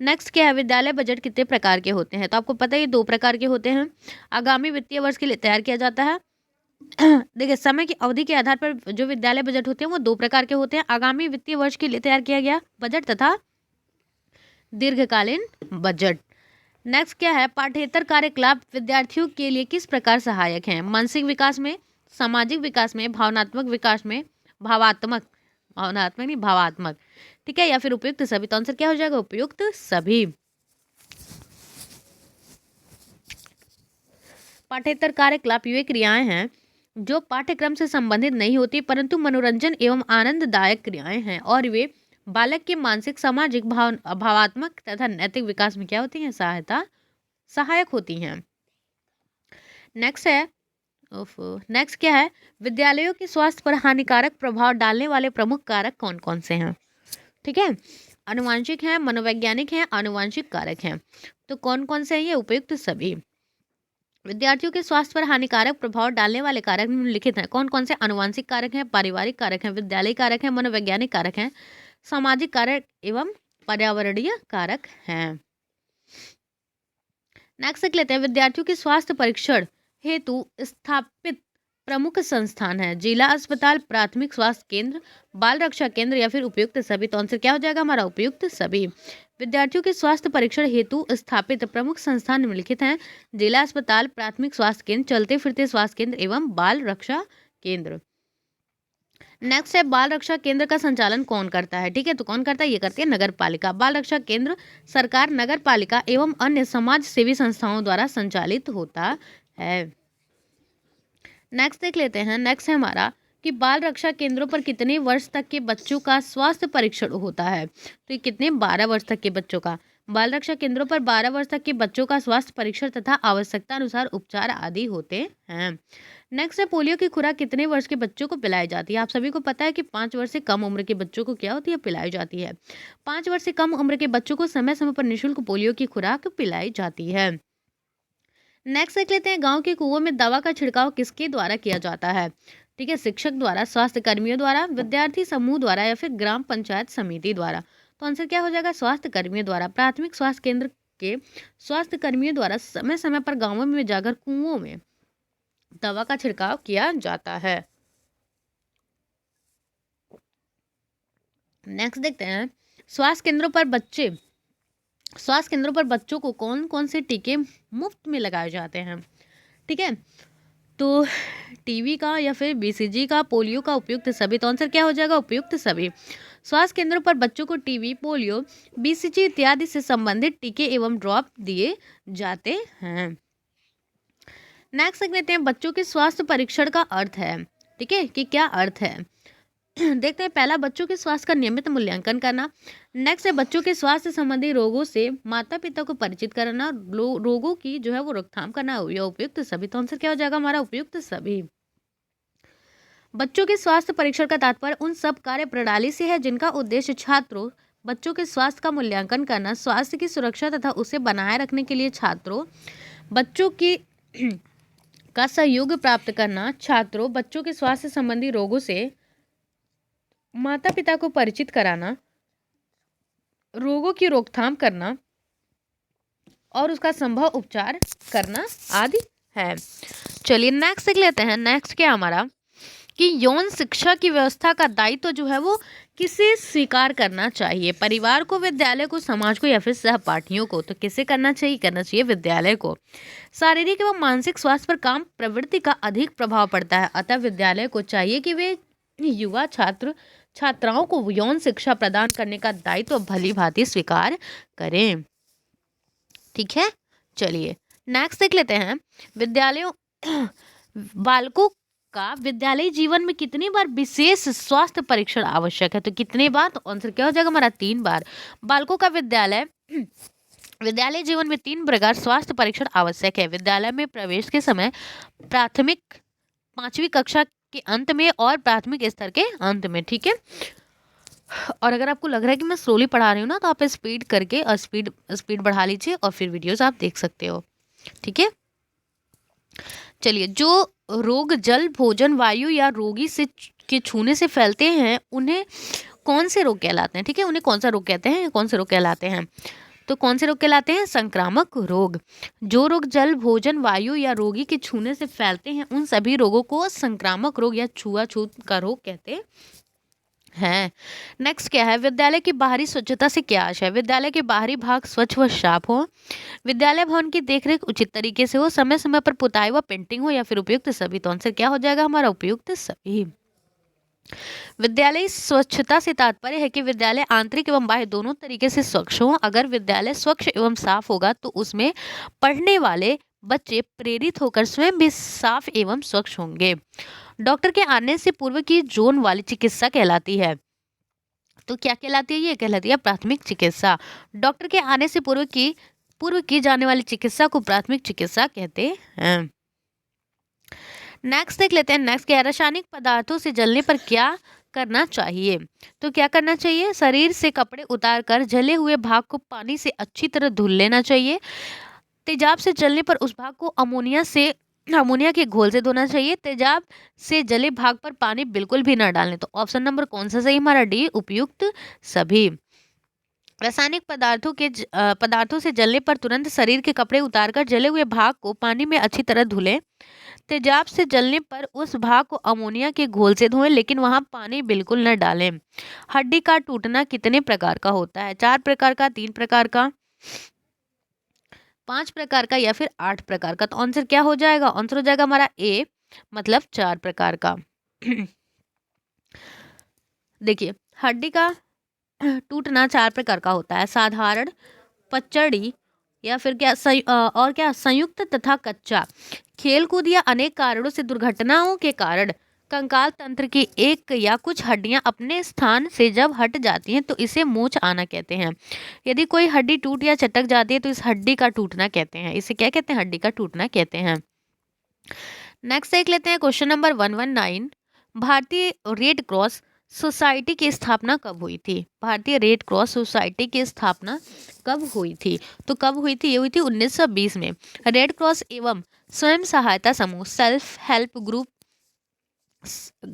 नेक्स्ट क्या है, विद्यालय बजट कितने प्रकार के होते हैं? तो आपको पता है ये 2 प्रकार के होते हैं। आगामी वित्तीय वर्ष के लिए तैयार किया जाता है। देखिए, समय की अवधि के आधार पर जो विद्यालय बजट होते हैं वो 2 प्रकार के होते हैं। आगामी वित्तीय वर्ष के लिए तैयार किया गया बजट तथा दीर्घकालीन बजट। नेक्स्ट क्या है, पाठ्येतर कार्यकलाप विद्यार्थियों के लिए किस प्रकार सहायक हैं? मानसिक विकास में, सामाजिक विकास में, भावनात्मक विकास में, भावनात्मक नहीं भावात्मक, ठीक है, या फिर उपयुक्त सभी। तो आंसर क्या हो जाएगा? उपयुक्त सभी। पाठ्येतर कार्यकलाप वे क्रियाएं हैं जो पाठ्यक्रम से संबंधित नहीं होती परंतु मनोरंजन एवं आनंददायक क्रियाएं हैं और वे बालक के मानसिक, सामाजिक, भावात्मक तथा नैतिक विकास में क्या होती हैं, सहायक होती हैं। नेक्स्ट है, नेक्स्ट क्या है, विद्यालयों के स्वास्थ्य पर हानिकारक प्रभाव डालने वाले प्रमुख कारक कौन कौन से हैं। ठीक है, आनुवांशिक हैं, मनोवैज्ञानिक हैं, आनुवांशिक कारक हैं। तो कौन कौन से हैं ये, उपयुक्त सभी। विद्यार्थियों के स्वास्थ्य पर हानिकारक प्रभाव डालने वाले कारक निम्नलिखित हैं। कौन कौन से, आनुवांशिक कारक हैं, पारिवारिक कारक हैं, विद्यालय कारक हैं, मनोवैज्ञानिक कारक हैं, सामाजिक कारक एवं पर्यावरणीय कारक हैं। नेक्स्ट देख लेते हैं, विद्यार्थियों के स्वास्थ्य परीक्षण हेतु स्थापित प्रमुख संस्थान है जिला अस्पताल, प्राथमिक स्वास्थ्य केंद्र, बाल रक्षा केंद्र या फिर उपयुक्त सभी। तो आंसर क्या हो जाएगा हमारा, उपयुक्त सभी। विद्यार्थियों के स्वास्थ्य परीक्षण हेतु स्थापित प्रमुख संस्थान निम्नलिखित हैं, जिला अस्पताल, प्राथमिक स्वास्थ्य केंद्र, चलते फिरते स्वास्थ्य केंद्र एवं बाल रक्षा केंद्र। नेक्स्ट है, बाल रक्षा केंद्र का संचालन कौन करता है। ठीक है, तो कौन करता है, ये करती है नगर पालिका। बाल रक्षा केंद्र सरकार, नगर पालिका एवं अन्य समाज सेवी संस्थाओं द्वारा संचालित होता है। नेक्स्ट देख लेते हैं, नेक्स्ट है हमारा कि बाल रक्षा केंद्रों पर कितने वर्ष तक के बच्चों का स्वास्थ्य परीक्षण होता है। तो ये कितने, 12 वर्ष तक के बच्चों का। बाल रक्षा केंद्रों पर 12 वर्ष तक के बच्चों का स्वास्थ्य परीक्षण तथा आवश्यकता अनुसार उपचार आदि होते हैं। नेक्स्ट है, पोलियो की खुराक कितने वर्ष के बच्चों को पिलाई जाती है। आप सभी को पता है कि 5 वर्ष से कम उम्र के बच्चों को क्या होती है, पिलाई जाती है। 5 वर्ष से कम उम्र के बच्चों को समय समय पर निःशुल्क पोलियो की खुराक पिलाई जाती है। नेक्स्ट देख लेते हैं, गांव के कुओं में दवा का छिड़काव किसके द्वारा किया जाता है। ठीक है, शिक्षक द्वारा, स्वास्थ्य कर्मियों द्वारा, विद्यार्थी समूह द्वारा या फिर ग्राम पंचायत समिति द्वारा। तो आंसर क्या हो जाएगा, स्वास्थ्य कर्मियों द्वारा। प्राथमिक स्वास्थ्य केंद्र के स्वास्थ्य कर्मियों द्वारा समय समय पर गांवों में जाकर कुओं में दवा का छिड़काव किया जाता है। नेक्स्ट देखते हैं, स्वास्थ्य केंद्रों पर बच्चों को कौन कौन से टीके मुफ्त में लगाए जाते हैं। ठीक है, तो टीबी का या फिर बीसीजी का, पोलियो का, उपयुक्त सभी। तो आंसर क्या हो जाएगा, उपयुक्त सभी। स्वास्थ्य केंद्रों पर बच्चों को टीबी, पोलियो, बीसीजी इत्यादि से संबंधित टीके एवं ड्रॉप दिए जाते हैं। नेक्स्ट देख लेते हैं, बच्चों के स्वास्थ्य परीक्षण का अर्थ है। ठीक है, कि क्या अर्थ है। देखते हैं, पहला, बच्चों के स्वास्थ्य का नियमित मूल्यांकन करना। नेक्स्ट है, बच्चों के स्वास्थ्य संबंधी रोगों से माता पिता को परिचित कराना, रोगों की जो है वो रोकथाम करना, या उपयुक्त सभी। तो आंसर क्या हो जाएगा हमारा, उपयुक्त सभी। बच्चों के स्वास्थ्य परीक्षण का तात्पर्य उन सब कार्य प्रणाली से है जिनका उद्देश्य छात्रों, बच्चों के स्वास्थ्य का मूल्यांकन करना, स्वास्थ्य की सुरक्षा तथा उसे बनाए रखने के लिए छात्रों, बच्चों की का सहयोग प्राप्त करना, छात्रों, बच्चों के स्वास्थ्य संबंधी रोगों से माता पिता को परिचित कराना, रोगों की रोकथाम करना और उसका संभव उपचार करना आदि है। चलिए नेक्स्ट देख लेते हैं, नेक्स्ट क्या हमारा कि यौन शिक्षा की व्यवस्था का दायित्व जो है वो किसे स्वीकार करना चाहिए, परिवार को, विद्यालय को, समाज को या फिर सहपाठियों को। तो किसे करना चाहिए, करना चाहिए विद्यालय को। शारीरिक एवं मानसिक स्वास्थ्य पर काम प्रवृत्ति का अधिक प्रभाव पड़ता है, अतः विद्यालय को चाहिए कि वे युवा छात्राओं को यौन शिक्षा प्रदान करने का दायित्व भली भांति स्वीकार करें। ठीक है, चलिए नेक्स्ट देख लेते हैं, बालकों का विद्यालय जीवन में कितनी बार विशेष स्वास्थ्य परीक्षण आवश्यक है। तो कितने बार, तो आंसर क्या हो जाएगा हमारा, 3 बार। बालकों का विद्यालय जीवन में 3 प्रकार स्वास्थ्य परीक्षण आवश्यक है। विद्यालय में प्रवेश के समय, प्राथमिक 5वीं कक्षा के अंत में और प्राथमिक स्तर के अंत में। ठीक है, और अगर आपको लग रहा है कि मैं स्लोली पढ़ा रही हूँ ना, तो आप स्पीड करके और स्पीड बढ़ा लीजिए और फिर वीडियोस आप देख सकते हो। ठीक है, चलिए, जो रोग जल, भोजन, वायु या रोगी से के छूने से फैलते हैं उन्हें कौन से रोग कहलाते हैं। ठीक है, उन्हें कौन सा रोग कहते हैं, कौन से रोग कहलाते हैं। तो कौन से रोग कहलाते हैं, संक्रामक रोग। जो रोग जल, भोजन, वायु या रोगी के छूने से फैलते हैं उन सभी रोगों को संक्रामक रोग या छुआछूत का रोग कहते हैं। नेक्स्ट क्या है, विद्यालय की बाहरी स्वच्छता से क्या आशय है। विद्यालय के बाहरी भाग स्वच्छ व साफ हो, विद्यालय भवन की देखरेख उचित तरीके से हो, समय समय पर पुताई व पेंटिंग हो या फिर उपयुक्त सभी। तो आंसर क्या हो जाएगा हमारा, उपयुक्त सभी। विद्यालय स्वच्छता से तात्पर्य है कि विद्यालय आंतरिक एवं बाह्य दोनों तरीके से स्वच्छ हो। अगर विद्यालय स्वच्छ एवं साफ होगा तो उसमें पढ़ने वाले बच्चे प्रेरित होकर स्वयं भी साफ एवं स्वच्छ होंगे। डॉक्टर के आने से पूर्व की जोन वाली चिकित्सा कहलाती है। तो क्या कहलाती है? ये कहलाती है प्राथमिक चिकित्सा। डॉक्टर के आने से पूर्व की जाने वाली चिकित्सा को प्राथमिक चिकित्सा कहते हैं। नेक्स्ट देख लेते हैं। नेक्स्ट क्या है? रासायनिक पदार्थों से जलने पर क्या करना चाहिए? तो क्या करना चाहिए? शरीर से कपड़े उतारकर जले हुए भाग को पानी से अच्छी तरह धुल लेना चाहिए। तेजाब से जलने पर उस भाग को अमोनिया के घोल से धोना चाहिए। तेजाब से जले भाग पर पानी बिल्कुल भी ना डालें। तो ऑप्शन नंबर कौन सा सही? हमारा डी, उपयुक्त सभी। रासायनिक पदार्थों से जलने पर तुरंत शरीर के कपड़े उतारकर जले हुए भाग को पानी में अच्छी तरह धुलें। तेजाब से जलने पर उस भाग को अमोनिया के घोल से धोएं, लेकिन वहां पानी बिल्कुल न डालें। हड्डी का टूटना कितने प्रकार का होता है? 4 प्रकार का, 3 प्रकार का, 5 प्रकार का या फिर 8 प्रकार का? तो आंसर क्या हो जाएगा? आंसर हो जाएगा हमारा ए, मतलब 4 प्रकार का। देखिए, हड्डी का टूटना 4 प्रकार का होता है। साधारण, पचड़ी या फिर क्या संयुक्त तथा कच्चा। खेलकूद या अनेक कारणों से दुर्घटनाओं के कारण कंकाल तंत्र की एक या कुछ हड्डियां अपने स्थान से जब हट जाती हैं तो इसे मोच आना कहते हैं। यदि कोई हड्डी टूट या चटक जाती है तो इस हड्डी का टूटना कहते हैं। इसे क्या कहते हैं? हड्डी का टूटना कहते हैं। नेक्स्ट देख लेते हैं क्वेश्चन नंबर 119। भारतीय रेड क्रॉस सोसाइटी की स्थापना कब हुई थी? भारतीय रेड क्रॉस सोसाइटी की स्थापना कब हुई थी? तो कब हुई थी? ये हुई थी 1920 में। रेड क्रॉस एवं स्वयं सहायता समूह, सेल्फ हेल्प ग्रुप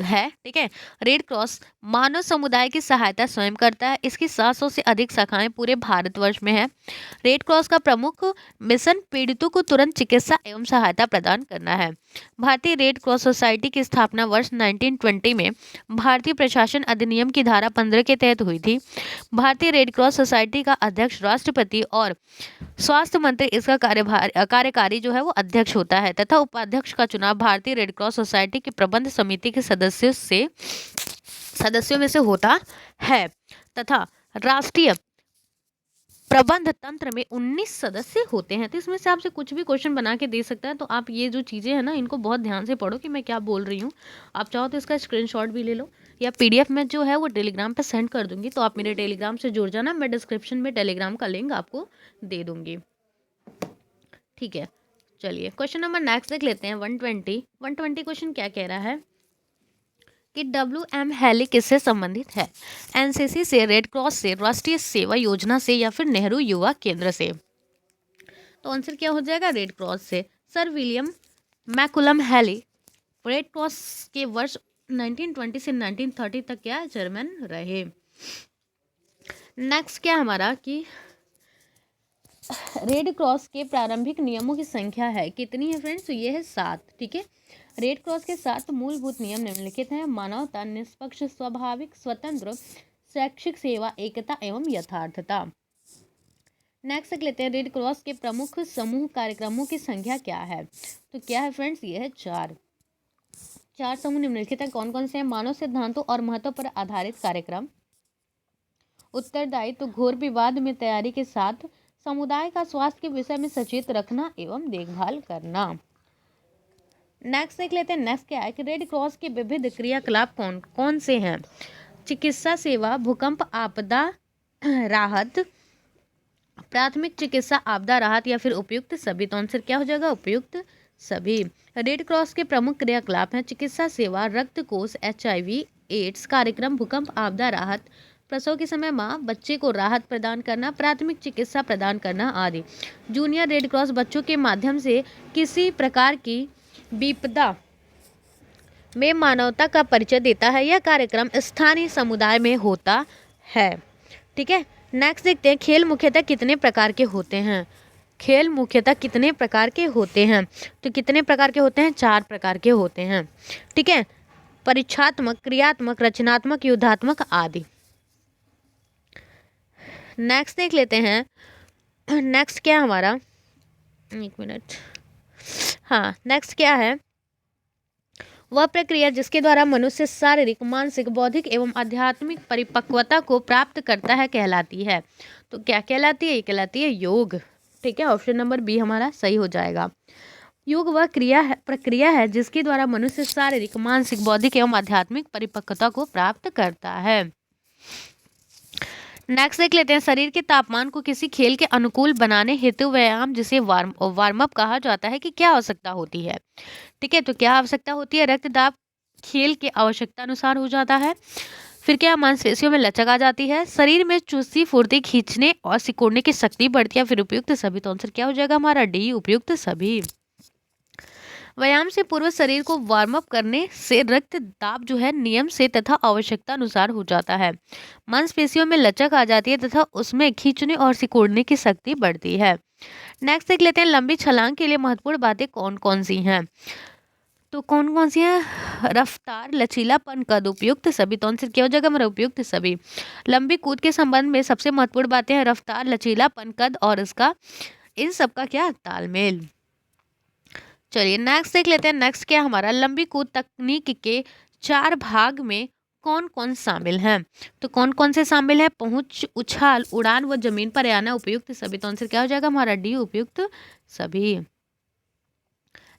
है, ठीक है। रेड क्रॉस मानव समुदाय की सहायता स्वयं करता है। इसकी 700 से अधिक शाखाएं पूरे भारतवर्ष में है। रेड क्रॉस का प्रमुख मिशन पीड़ितों को तुरंत चिकित्सा एवं सहायता प्रदान करना है। भारतीय रेड क्रॉस सोसाइटी की स्थापना वर्ष 1920 में भारतीय प्रशासन अधिनियम की धारा 15 के तहत हुई थी। भारतीय रेड क्रॉस सोसाइटी का अध्यक्ष राष्ट्रपति और स्वास्थ्य मंत्री इसका कार्यकारी जो है वो अध्यक्ष होता है, तथा उपाध्यक्ष का चुनाव भारतीय रेड क्रॉस सोसाइटी की प्रबंध समिति के सदस्यों में से होता है, तथा राष्ट्रीय प्रबंध तंत्र में 19 सदस्य होते हैं। तो इसमें से आपसे कुछ भी क्वेश्चन बना के दे सकता है। तो आप ये जो चीज़ें हैं ना, इनको बहुत ध्यान से पढ़ो कि मैं क्या बोल रही हूँ। आप चाहो तो इसका स्क्रीनशॉट भी ले लो, या पीडीएफ में जो है वो टेलीग्राम पे सेंड कर दूंगी। तो आप मेरे टेलीग्राम से जुड़ जाना, मैं डिस्क्रिप्शन में टेलीग्राम का लिंक आपको दे दूंगी, ठीक है। चलिए क्वेश्चन नंबर नेक्स्ट देख लेते हैं। 120 क्वेश्चन क्या कह रहा है कि WM हेली किससे संबंधित है? एनसीसी से, रेड क्रॉस से, राष्ट्रीय सेवा योजना से, या फिर नेहरू युवा केंद्र से? तो आंसर क्या हो जाएगा? रेड क्रॉस से। Sir William McCullum Haley red cross के वर्ष 1920 से 1930 तक क्या चेयरमैन रहे। नेक्स्ट क्या हमारा कि रेड क्रॉस के प्रारंभिक नियमों की संख्या है कितनी है फ्रेंड्स? तो ये है 7, ठीक है। रेड क्रॉस के 7 मूलभूत नियम निम्नलिखित हैं। मानवता, निष्पक्ष, स्वाभाविक, स्वतंत्र, शैक्षिक सेवा, एकता एवं यथार्थता। नेक्स्ट देख लेते हैं। रेड क्रॉस के प्रमुख समूह कार्यक्रमों की संख्या क्या है? तो क्या है फ्रेंड्स? ये है 4 समूह निम्नलिखित हैं। कौन कौन से हैं? मानव सिद्धांतों और महत्व पर आधारित कार्यक्रम, उत्तरदायित्व, घोर विवाद में तैयारी के साथ समुदाय का स्वास्थ्य के विषय में सचेत रखना एवं देखभाल करना। नेक्स्ट देख लेते हैं। नेक्स्ट क्या है कि रेड क्रॉस के विविध क्रियाकलाप कौन कौन से हैं? चिकित्सा सेवा, भूकंप आपदा राहत, प्राथमिक चिकित्सा आपदा राहत, या फिर उपयुक्त सभी? तो आंसर क्या हो जाएगा? उपयुक्त सभी। रेड क्रॉस के प्रमुख क्रियाकलाप हैं चिकित्सा सेवा, रक्त कोष, HIV एड्स कार्यक्रम, भूकंप आपदा राहत, प्रसव के समय माँ बच्चे को राहत प्रदान करना, प्राथमिक चिकित्सा प्रदान करना आदि। जूनियर रेड क्रॉस बच्चों के माध्यम से किसी प्रकार की विपदा में मानवता का परिचय देता है। यह कार्यक्रम स्थानीय समुदाय में होता है, ठीक है। नेक्स्ट देखते हैं। खेल मुख्यतः कितने प्रकार के होते हैं? खेल मुख्यतः कितने प्रकार के होते हैं? तो कितने प्रकार के होते हैं? 4 प्रकार के होते हैं, ठीक है। परीक्षात्मक, क्रियात्मक, रचनात्मक, युद्धात्मक आदि। नेक्स्ट देख लेते हैं। नेक्स्ट क्या हमारा, एक मिनट, हाँ नेक्स्ट क्या है? वह प्रक्रिया जिसके द्वारा मनुष्य शारीरिक, मानसिक, बौद्धिक एवं आध्यात्मिक परिपक्वता को प्राप्त करता है कहलाती है। तो क्या कहलाती है? ये कहलाती है योग, ठीक है। ऑप्शन नंबर बी हमारा सही हो जाएगा। योग वह प्रक्रिया है जिसके द्वारा मनुष्य शारीरिक, मानसिक, बौद्धिक एवं आध्यात्मिक परिपक्वता को प्राप्त करता है। नेक्स्ट देख लेते हैं, शरीर के तापमान को किसी खेल के अनुकूल बनाने हेतु व्यायाम जिसे वार्म अप कहा जाता है, कि क्या आवश्यकता होती है। ठीक है, तो क्या आवश्यकता होती है, रक्त दाब खेल के आवश्यकता अनुसार हो जाता है। फिर क्या, मांसपेशियों में लचक आ जाती है, शरीर में चुस्ती फुर्ती, खींचने और सिकोड़ने की शक्ति बढ़ती है। फिर उपयुक्त सभी, तो आंसर क्या हो जाएगा हमारा डी, उपयुक्त सभी। व्यायाम से पूर्व शरीर को वार्म अप करने से रक्त दाब जो है नियम से तथा आवश्यकता अनुसार हो जाता है, मांसपेशियों में लचक आ जाती है तथा उसमें खींचने और सिकोड़ने की शक्ति बढ़ती है। नेक्स्ट देख लेते हैं, लंबी छलांग के लिए महत्वपूर्ण बातें कौन कौन सी हैं। तो कौन कौन सी हैं, रफ्तार, लचीलापन, कद, उपयुक्त सभी, तो आंसर क्या हो जाएगा हमारा उपयुक्त सभी। लंबी कूद के संबंध में सबसे महत्वपूर्ण बातें हैं रफ्तार, लचीलापन, कद और इसका इन सबका क्या, तालमेल। चलिए नेक्स्ट देख लेते हैं, नेक्स्ट क्या हमारा, लंबी कूद तकनीक के 4 भाग में कौन कौन शामिल हैं। तो कौन कौन से शामिल हैं, पहुंच, उछाल, उड़ान व जमीन पर आना, उपयुक्त सभी, तो आंसर क्या हो जाएगा हमारा डी, उपयुक्त सभी।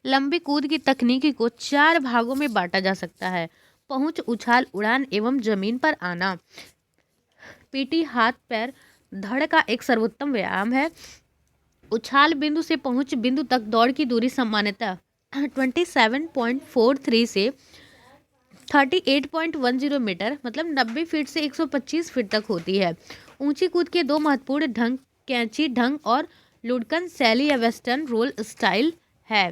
लंबी कूद की तकनीकी को 4 भागों में बांटा जा सकता है, पहुंच, उछाल, उड़ान एवं जमीन पर आना। पीटी, हाथ पैर धड़ का एक सर्वोत्तम व्यायाम है। उछाल बिंदु से पहुंच बिंदु तक दौड़ की दूरी सामान्यतः 27.43 से 38.10 मीटर, मतलब 90 फीट से 125 फीट तक होती है। ऊंची कूद के 2 महत्वपूर्ण ढंग कैंची ढंग और लुढ़कन शैली या वेस्टर्न रोल स्टाइल है।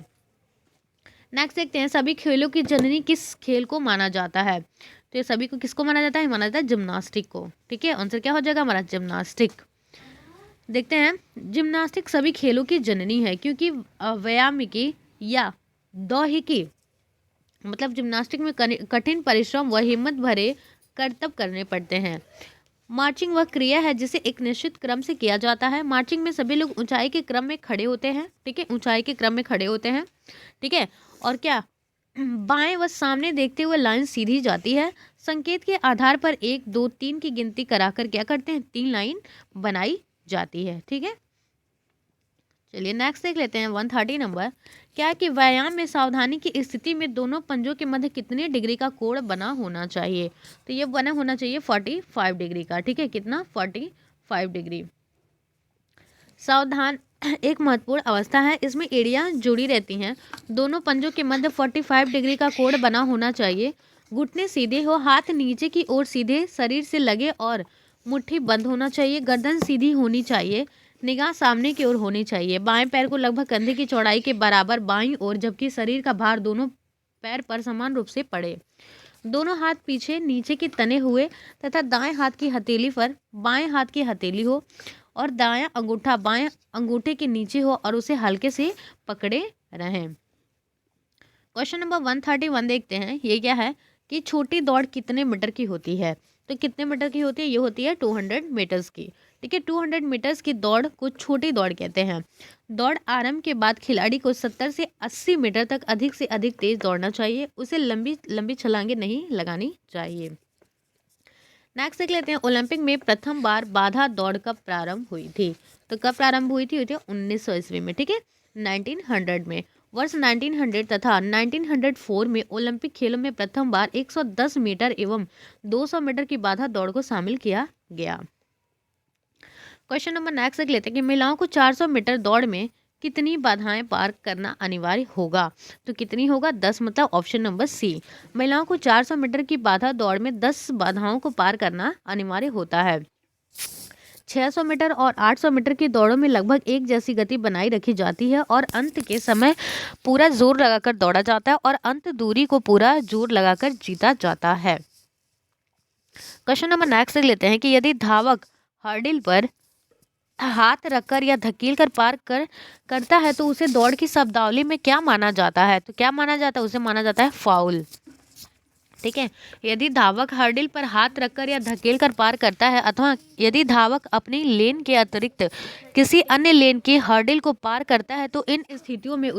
नेक्स्ट देखते हैं, सभी खेलों की जननी किस खेल को माना जाता है। तो ये सभी को किसको माना जाता है, माना जाता है जिम्नास्टिक को। ठीक है, आंसर क्या हो जाएगा हमारा जिम्नास्टिक। देखते हैं, जिम्नास्टिक सभी खेलों की जननी है क्योंकि व्यायामिकी या दैहिकी, मतलब जिम्नास्टिक में कठिन परिश्रम व हिम्मत भरे करतब करने पड़ते हैं। मार्चिंग वह क्रिया है जिसे एक निश्चित क्रम से किया जाता है। मार्चिंग में सभी लोग ऊंचाई के क्रम में खड़े होते हैं। ठीक है, ऊंचाई के क्रम में खड़े होते हैं। ठीक है, और क्या, बाएं व सामने देखते हुए लाइन सीधी जाती है। संकेत के आधार पर 1 2 3 की गिनती कराकर क्या करते हैं, 3 लाइन बनाई जाती है। ठीक है, चलिए नेक्स्ट देख लेते हैं 130 नंबर, क्या है कि व्यायाम में सावधानी की स्थिति में दोनों पंजों के मध्य कितने डिग्री का कोण बना होना चाहिए। तो ये बना होना चाहिए 45 डिग्री का। ठीक है, कितना, 45 डिग्री। सावधान एक महत्वपूर्ण अवस्था है, इसमें एड़ियां जुड़ी रहती हैं। दोनों पंजों के मध्य 45 डिग्री का कोण बना होना चाहिए। घुटने सीधे हो, हाथ नीचे की ओर सीधे शरीर से लगे और मुट्ठी बंद होना चाहिए। गर्दन सीधी होनी चाहिए, निगाह सामने की ओर होनी चाहिए। बाएं पैर को लगभग कंधे की चौड़ाई के बराबर बाईं ओर, जबकि शरीर का भार दोनों पैर पर समान रूप से पड़े। दोनों हाथ पीछे नीचे की तने हुए तथा दाएं हाथ की हथेली पर बाएं हाथ की हथेली हो और दायां अंगूठा बाएं अंगूठे के नीचे हो और उसे हल्के से पकड़े रहें। क्वेश्चन नंबर 131 देखते हैं, ये क्या है कि छोटी दौड़ कितने मीटर की होती है। तो कितने मीटर की होती है, ये होती है 200 मीटर्स की। ठीक है, 200 मीटर्स की दौड़ को छोटी दौड़ कहते हैं। दौड़ आरंभ के बाद खिलाड़ी को 70 से 80 मीटर तक अधिक से अधिक तेज दौड़ना चाहिए। उसे लंबी लंबी छलांगे नहीं लगानी चाहिए। नेक्स्ट देख लेते हैं, ओलंपिक में प्रथम बार बाधा दौड़ कब प्रारंभ हुई थी। तो कब प्रारंभ हुई थी 1900 ईस्वी में। ठीक है, 1900 में। वर्ष 1900 तथा 1904 में ओलंपिक खेलों में प्रथम बार 110 मीटर एवं 200 मीटर की बाधा दौड़ को शामिल किया गया। क्वेश्चन नंबर नेक्स्ट देख लेते हैं कि महिलाओं को 400 मीटर दौड़ में कितनी बाधाएं पार करना अनिवार्य होगा। तो कितनी होगा, 10, मतलब ऑप्शन नंबर सी। महिलाओं को 400 मीटर की बाधा दौड़ में 10 बाधाओं को पार करना अनिवार्य होता है। 600 मीटर और 800 मीटर की दौड़ों में लगभग एक जैसी गति बनाई रखी जाती है और अंत के समय पूरा जोर लगाकर दौड़ा जाता है और अंत दूरी को पूरा जोर लगाकर जीता जाता है। क्वेश्चन नंबर नेक्स्ट देख लेते हैं कि यदि धावक हर्डिल पर हाथ रखकर या धकेल कर पार करता है तो उसे दौड़ की शब्दावली में क्या माना जाता है। तो क्या माना जाता है, उसे माना जाता है फाउल। ठीक है, यदि धावक हर्डिल पर हाथ रखकर या धकेल कर पार करता है अथवा यदि धावक अपनी लेन के अतिरिक्त किसी अन्य लेन की हर्डिल को पार करता है तो इन स्थितियों में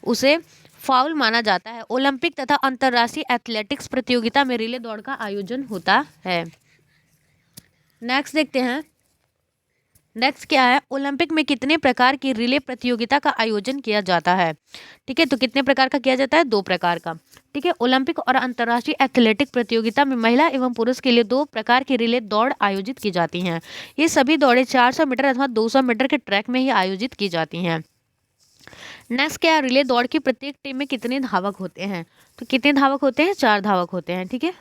उसे फाउल माना जाता है। ओलंपिक तथा अंतर्राष्ट्रीय एथलेटिक्स प्रतियोगिता में रिले दौड़ का आयोजन होता है। नेक्स्ट देखते हैं, नेक्स्ट क्या है, ओलंपिक में कितने प्रकार की रिले प्रतियोगिता का आयोजन किया जाता है। ठीक है, तो कितने प्रकार का किया जाता है, 2 प्रकार का। ठीक है, ओलंपिक और अंतर्राष्ट्रीय एथलेटिक प्रतियोगिता में महिला एवं पुरुष के लिए 2 प्रकार की रिले दौड़ आयोजित की जाती हैं। ये सभी दौड़ें 400 मीटर अथवा 200 मीटर के ट्रैक में ही आयोजित की जाती हैं। नेक्स्ट क्या है, रिले दौड़ की प्रत्येक टीम में कितने धावक होते हैं। तो कितने धावक होते हैं, 4 धावक होते हैं। ठीक है,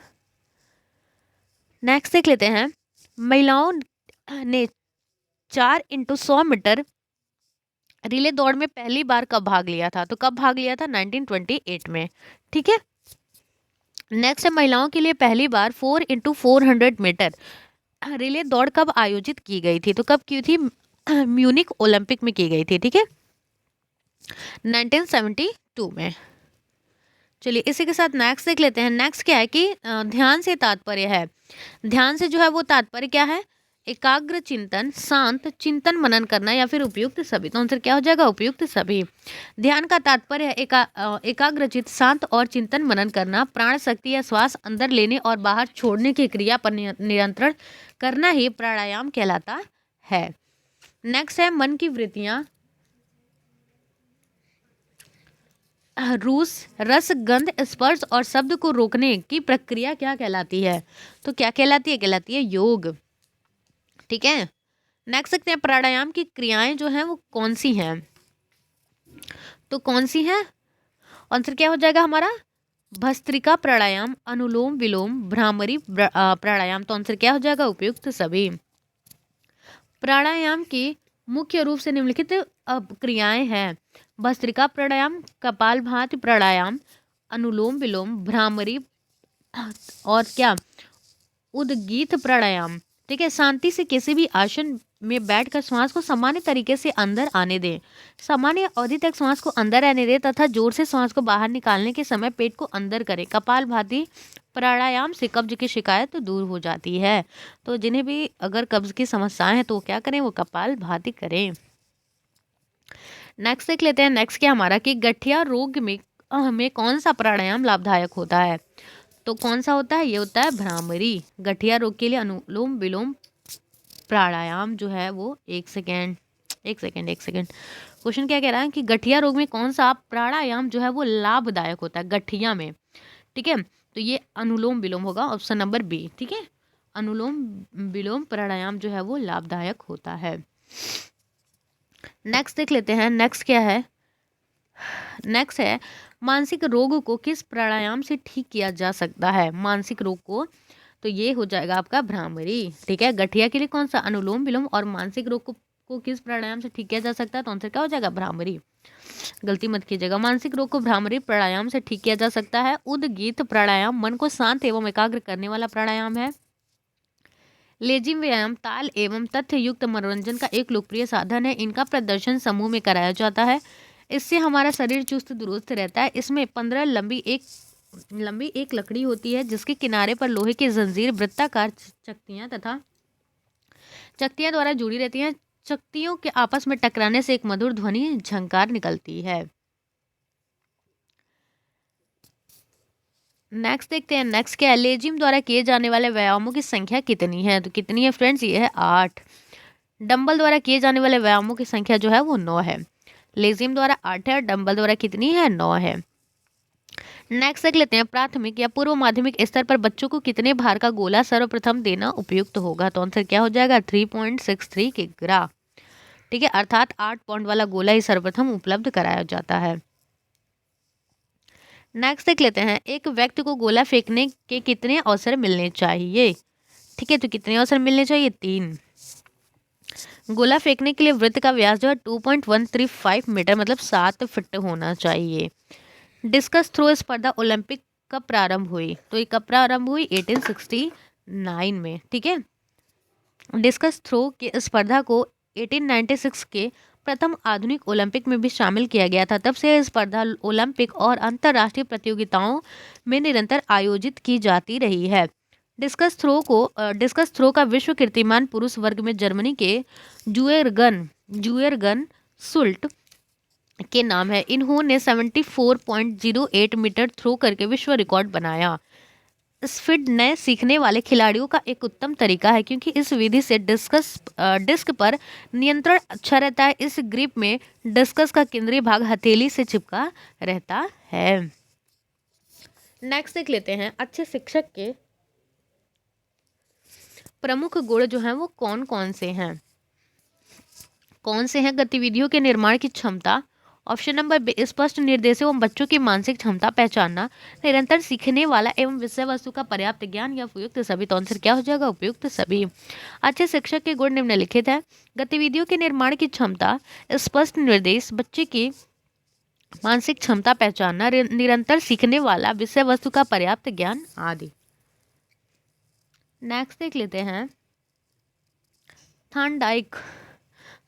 नेक्स्ट देख लेते हैं, महिलाओं ने 4x100 मीटर रिले दौड़ में पहली बार कब भाग लिया था। तो कब भाग लिया था, 1928 में। ठीक है, नेक्स्ट है, महिलाओं के लिए पहली बार 4x400 मीटर रिले दौड़ कब आयोजित की गई थी। तो कब की थी, म्यूनिक ओलंपिक में की गई थी। ठीक है, 1972 में। चलिए इसी के साथ नेक्स्ट देख लेते हैं। नेक्स्ट क्या है कि ध्यान से तात्पर्य है, ध्यान से जो है वो तात्पर्य क्या है, एकाग्र चिंतन, शांत चिंतन मनन करना या फिर उपयुक्त सभी। तो आंसर क्या हो जाएगा, उपयुक्त सभी। ध्यान का तात्पर्य है एकाग्रचित, शांत और चिंतन मनन करना, प्राण शक्ति या श्वास अंदर लेने और बाहर छोड़ने की क्रिया पर नियंत्रण करना ही प्राणायाम कहलाता है। नेक्स्ट है, मन की वृत्तियां, रूस, रस, गंध, स्पर्श और शब्द को रोकने की प्रक्रिया क्या कहलाती है। तो क्या कहलाती है, कहलाती है योग। ठीक है, नेक्स्ट देखते हैं, प्राणायाम की क्रियाएं जो हैं वो कौन सी हैं। तो कौन सी हैं, आंसर क्या हो जाएगा हमारा, भस्त्रिका प्राणायाम, अनुलोम विलोम, भ्रामरी प्राणायाम। तो आंसर क्या हो जाएगा, उपयुक्त सभी। प्राणायाम की मुख्य रूप से निम्नलिखित क्रियाएं हैं, भस्त्रिका प्राणायाम, कपालभाति प्राणायाम, अनुलोम विलोम, भ्रामरी और क्या, उद्गीत प्राणायाम। ठीक है, शांति से किसी भी आसन में बैठकर श्वास को सामान्य तरीके से अंदर आने दें, सामान्य अवधि तक श्वास को अंदर आने दें तथा जोर से श्वास को बाहर निकालने के समय पेट को अंदर करें। कपालभाति प्राणायाम से कब्ज की शिकायत दूर हो जाती है। तो जिन्हें भी अगर कब्ज की समस्याएं हैं तो वो क्या करें, वो कपालभाति करें। नेक्स्ट देख लेते हैं, नेक्स्ट क्या हमारा कि गठिया रोग में कौन सा प्राणायाम लाभदायक होता है। तो कौन सा होता है, ये होता है भ्रामरी। गठिया रोग के लिए अनुलोम विलोम प्राणायाम जो है वो एक सेकेंड क्वेश्चन क्या कह रहा है कि गठिया रोग में कौन सा प्राणायाम जो है वो लाभदायक होता है गठिया में। ठीक है, तो ये अनुलोम विलोम होगा, ऑप्शन नंबर बी। ठीक है, अनुलोम विलोम प्राणायाम जो है वो लाभदायक होता है। नेक्स्ट देख लेते हैं, नेक्स्ट क्या है, नेक्स्ट है, मानसिक रोग को किस प्राणायाम से ठीक किया जा सकता है। मानसिक रोग को, तो ये हो जाएगा आपका भ्रामरी। ठीक है, गठिया के लिए कौन सा, अनुलोम विलोम, और मानसिक रोग को किस प्राणायाम से ठीक किया जा सकता है। तो आंसर क्या हो जाएगा, भ्रामरी। गलती मत कीजिएगा, मानसिक रोग को भ्रामरी प्राणायाम से ठीक किया जा सकता है। उद्गीत प्राणायाम मन को शांत एवं एकाग्र करने वाला प्राणायाम है। लेजिम व्यायाम ताल एवं तथ्य युक्त मनोरंजन का एक लोकप्रिय साधन है। इनका प्रदर्शन समूह में कराया जाता है, इससे हमारा शरीर चुस्त दुरुस्त रहता है। इसमें 15 लंबी एक लकड़ी होती है जिसके किनारे पर लोहे की जंजीर वृत्ताकार चकतियां तथा चकतियां द्वारा जुड़ी रहती हैं। चकतियों के आपस में टकराने से एक मधुर ध्वनि झंकार निकलती है। नेक्स्ट देखते हैं, नेक्स्ट क्या है, लेजिम द्वारा किए जाने वाले व्यायामों की संख्या कितनी है। तो कितनी है फ्रेंड्स, ये है 8। डंबल द्वारा किए जाने वाले व्यायामों की संख्या जो है वो 9 है। लेजिम द्वारा 8 है और डंबल द्वारा कितनी है, 9 है। नेक्स्ट देख लेते हैं, प्राथमिक या पूर्व माध्यमिक स्तर पर बच्चों को कितने भार का गोला सर्वप्रथम देना उपयुक्त होगा। तो आंसर क्या हो जाएगा, 3.63 किग्रा। ठीक है, अर्थात 8 पाउंड वाला गोला ही सर्वप्रथम उपलब्ध कराया जाता है। नेक्स्ट देख लेते हैं, एक व्यक्ति को गोला फेंकने के कितने अवसर मिलने चाहिए। ठीक है, तो कितने अवसर मिलने चाहिए, 3। गोला फेंकने के लिए वृत्त का व्यास जो है 2.135 मीटर मतलब 7 फीट होना चाहिए। डिस्कस थ्रो स्पर्धा ओलंपिक कब प्रारंभ हुई। तो ये कब प्रारंभ हुई, 1869 में। ठीक है, डिस्कस थ्रो की स्पर्धा को 1896 के प्रथम आधुनिक ओलंपिक में भी शामिल किया गया था। तब से यह स्पर्धा ओलंपिक और अंतर्राष्ट्रीय प्रतियोगिताओं में निरंतर आयोजित की जाती रही है। डिस्कस थ्रो का विश्व कीर्तिमान पुरुष वर्ग में जर्मनी के जुएरगन सुल्ट के नाम है। इन्होंने 74.08 मीटर थ्रो करके विश्व रिकॉर्ड बनाया। स्पीड नए सीखने वाले खिलाड़ियों का एक उत्तम तरीका है, क्योंकि इस विधि से डिस्क पर नियंत्रण अच्छा रहता है। इस ग्रिप में डिस्कस का केंद्रीय भाग हथेली से चिपका रहता है। नेक्स्ट देख लेते हैं, अच्छे शिक्षक के प्रमुख गुण जो हैं वो कौन कौन से हैं। गतिविधियों के निर्माण की क्षमता। ऑप्शन नंबर बी, स्पष्ट निर्देशों एवं बच्चों की मानसिक क्षमता पहचानना। निरंतर सीखने वाला एवं विषय वस्तु का पर्याप्त ज्ञान या उपयुक्त सभी। तो आंसर क्या हो जाएगा, उपयुक्त सभी। अच्छे शिक्षक के गुण निम्नलिखित है। गतिविधियों के निर्माण की क्षमता, स्पष्ट निर्देश, बच्चे की मानसिक क्षमता पहचानना, निरंतर सीखने वाला, विषय वस्तु का पर्याप्त ज्ञान आदि। नेक्स्ट देख लेते हैं,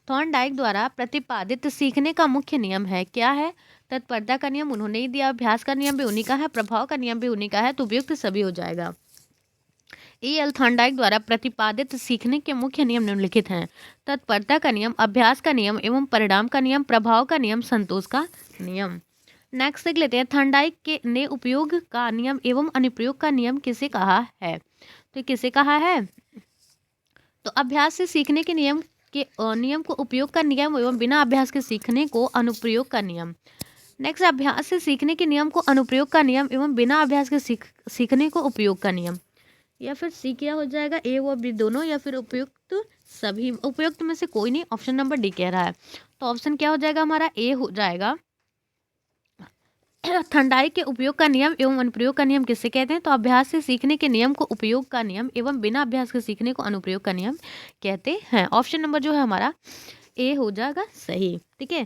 थॉर्नडाइक द्वारा प्रतिपादित सीखने का मुख्य नियम है, क्या है। तत्परता का नियम उन्होंने ही दिया, अभ्यास का नियम भी उन्हीं का है, प्रभाव का नियम भी उन्हीं का है, तो उपयुक्त सभी हो जाएगा। E.L. थॉर्नडाइक द्वारा प्रतिपादित सीखने के मुख्य नियम निम्नलिखित हैं। तत्परता का नियम, अभ्यास का नियम एवं परिणाम का नियम, प्रभाव का नियम, संतोष का नियम। नेक्स्ट देख लेते हैं, थॉर्नडाइक ने उपयोग का नियम एवं अनुप्रयोग का नियम किसे कहा है। तो किसे कहा है, तो अभ्यास से सीखने के नियम को उपयोग का नियम एवं बिना अभ्यास के सीखने को अनुप्रयोग का नियम। नेक्स्ट, अभ्यास से सीखने के नियम को अनुप्रयोग का नियम एवं बिना अभ्यास के सीखने को उपयोग का नियम, या फिर सी क्या हो जाएगा, ए व बी दोनों, या फिर उपयुक्त सभी। उपयुक्त में से कोई नहीं, ऑप्शन नंबर डी कह रहा है, तो ऑप्शन क्या हो जाएगा हमारा, ए हो जाएगा। थॉर्नडाइक के उपयोग का नियम एवं अनुप्रयोग का नियम किससे कहते हैं, तो अभ्यास से सीखने के नियम को उपयोग का नियम एवं बिना अभ्यास के सीखने को अनुप्रयोग का नियम कहते हैं। ऑप्शन नंबर जो है हमारा ए हो जाएगा सही। ठीक है,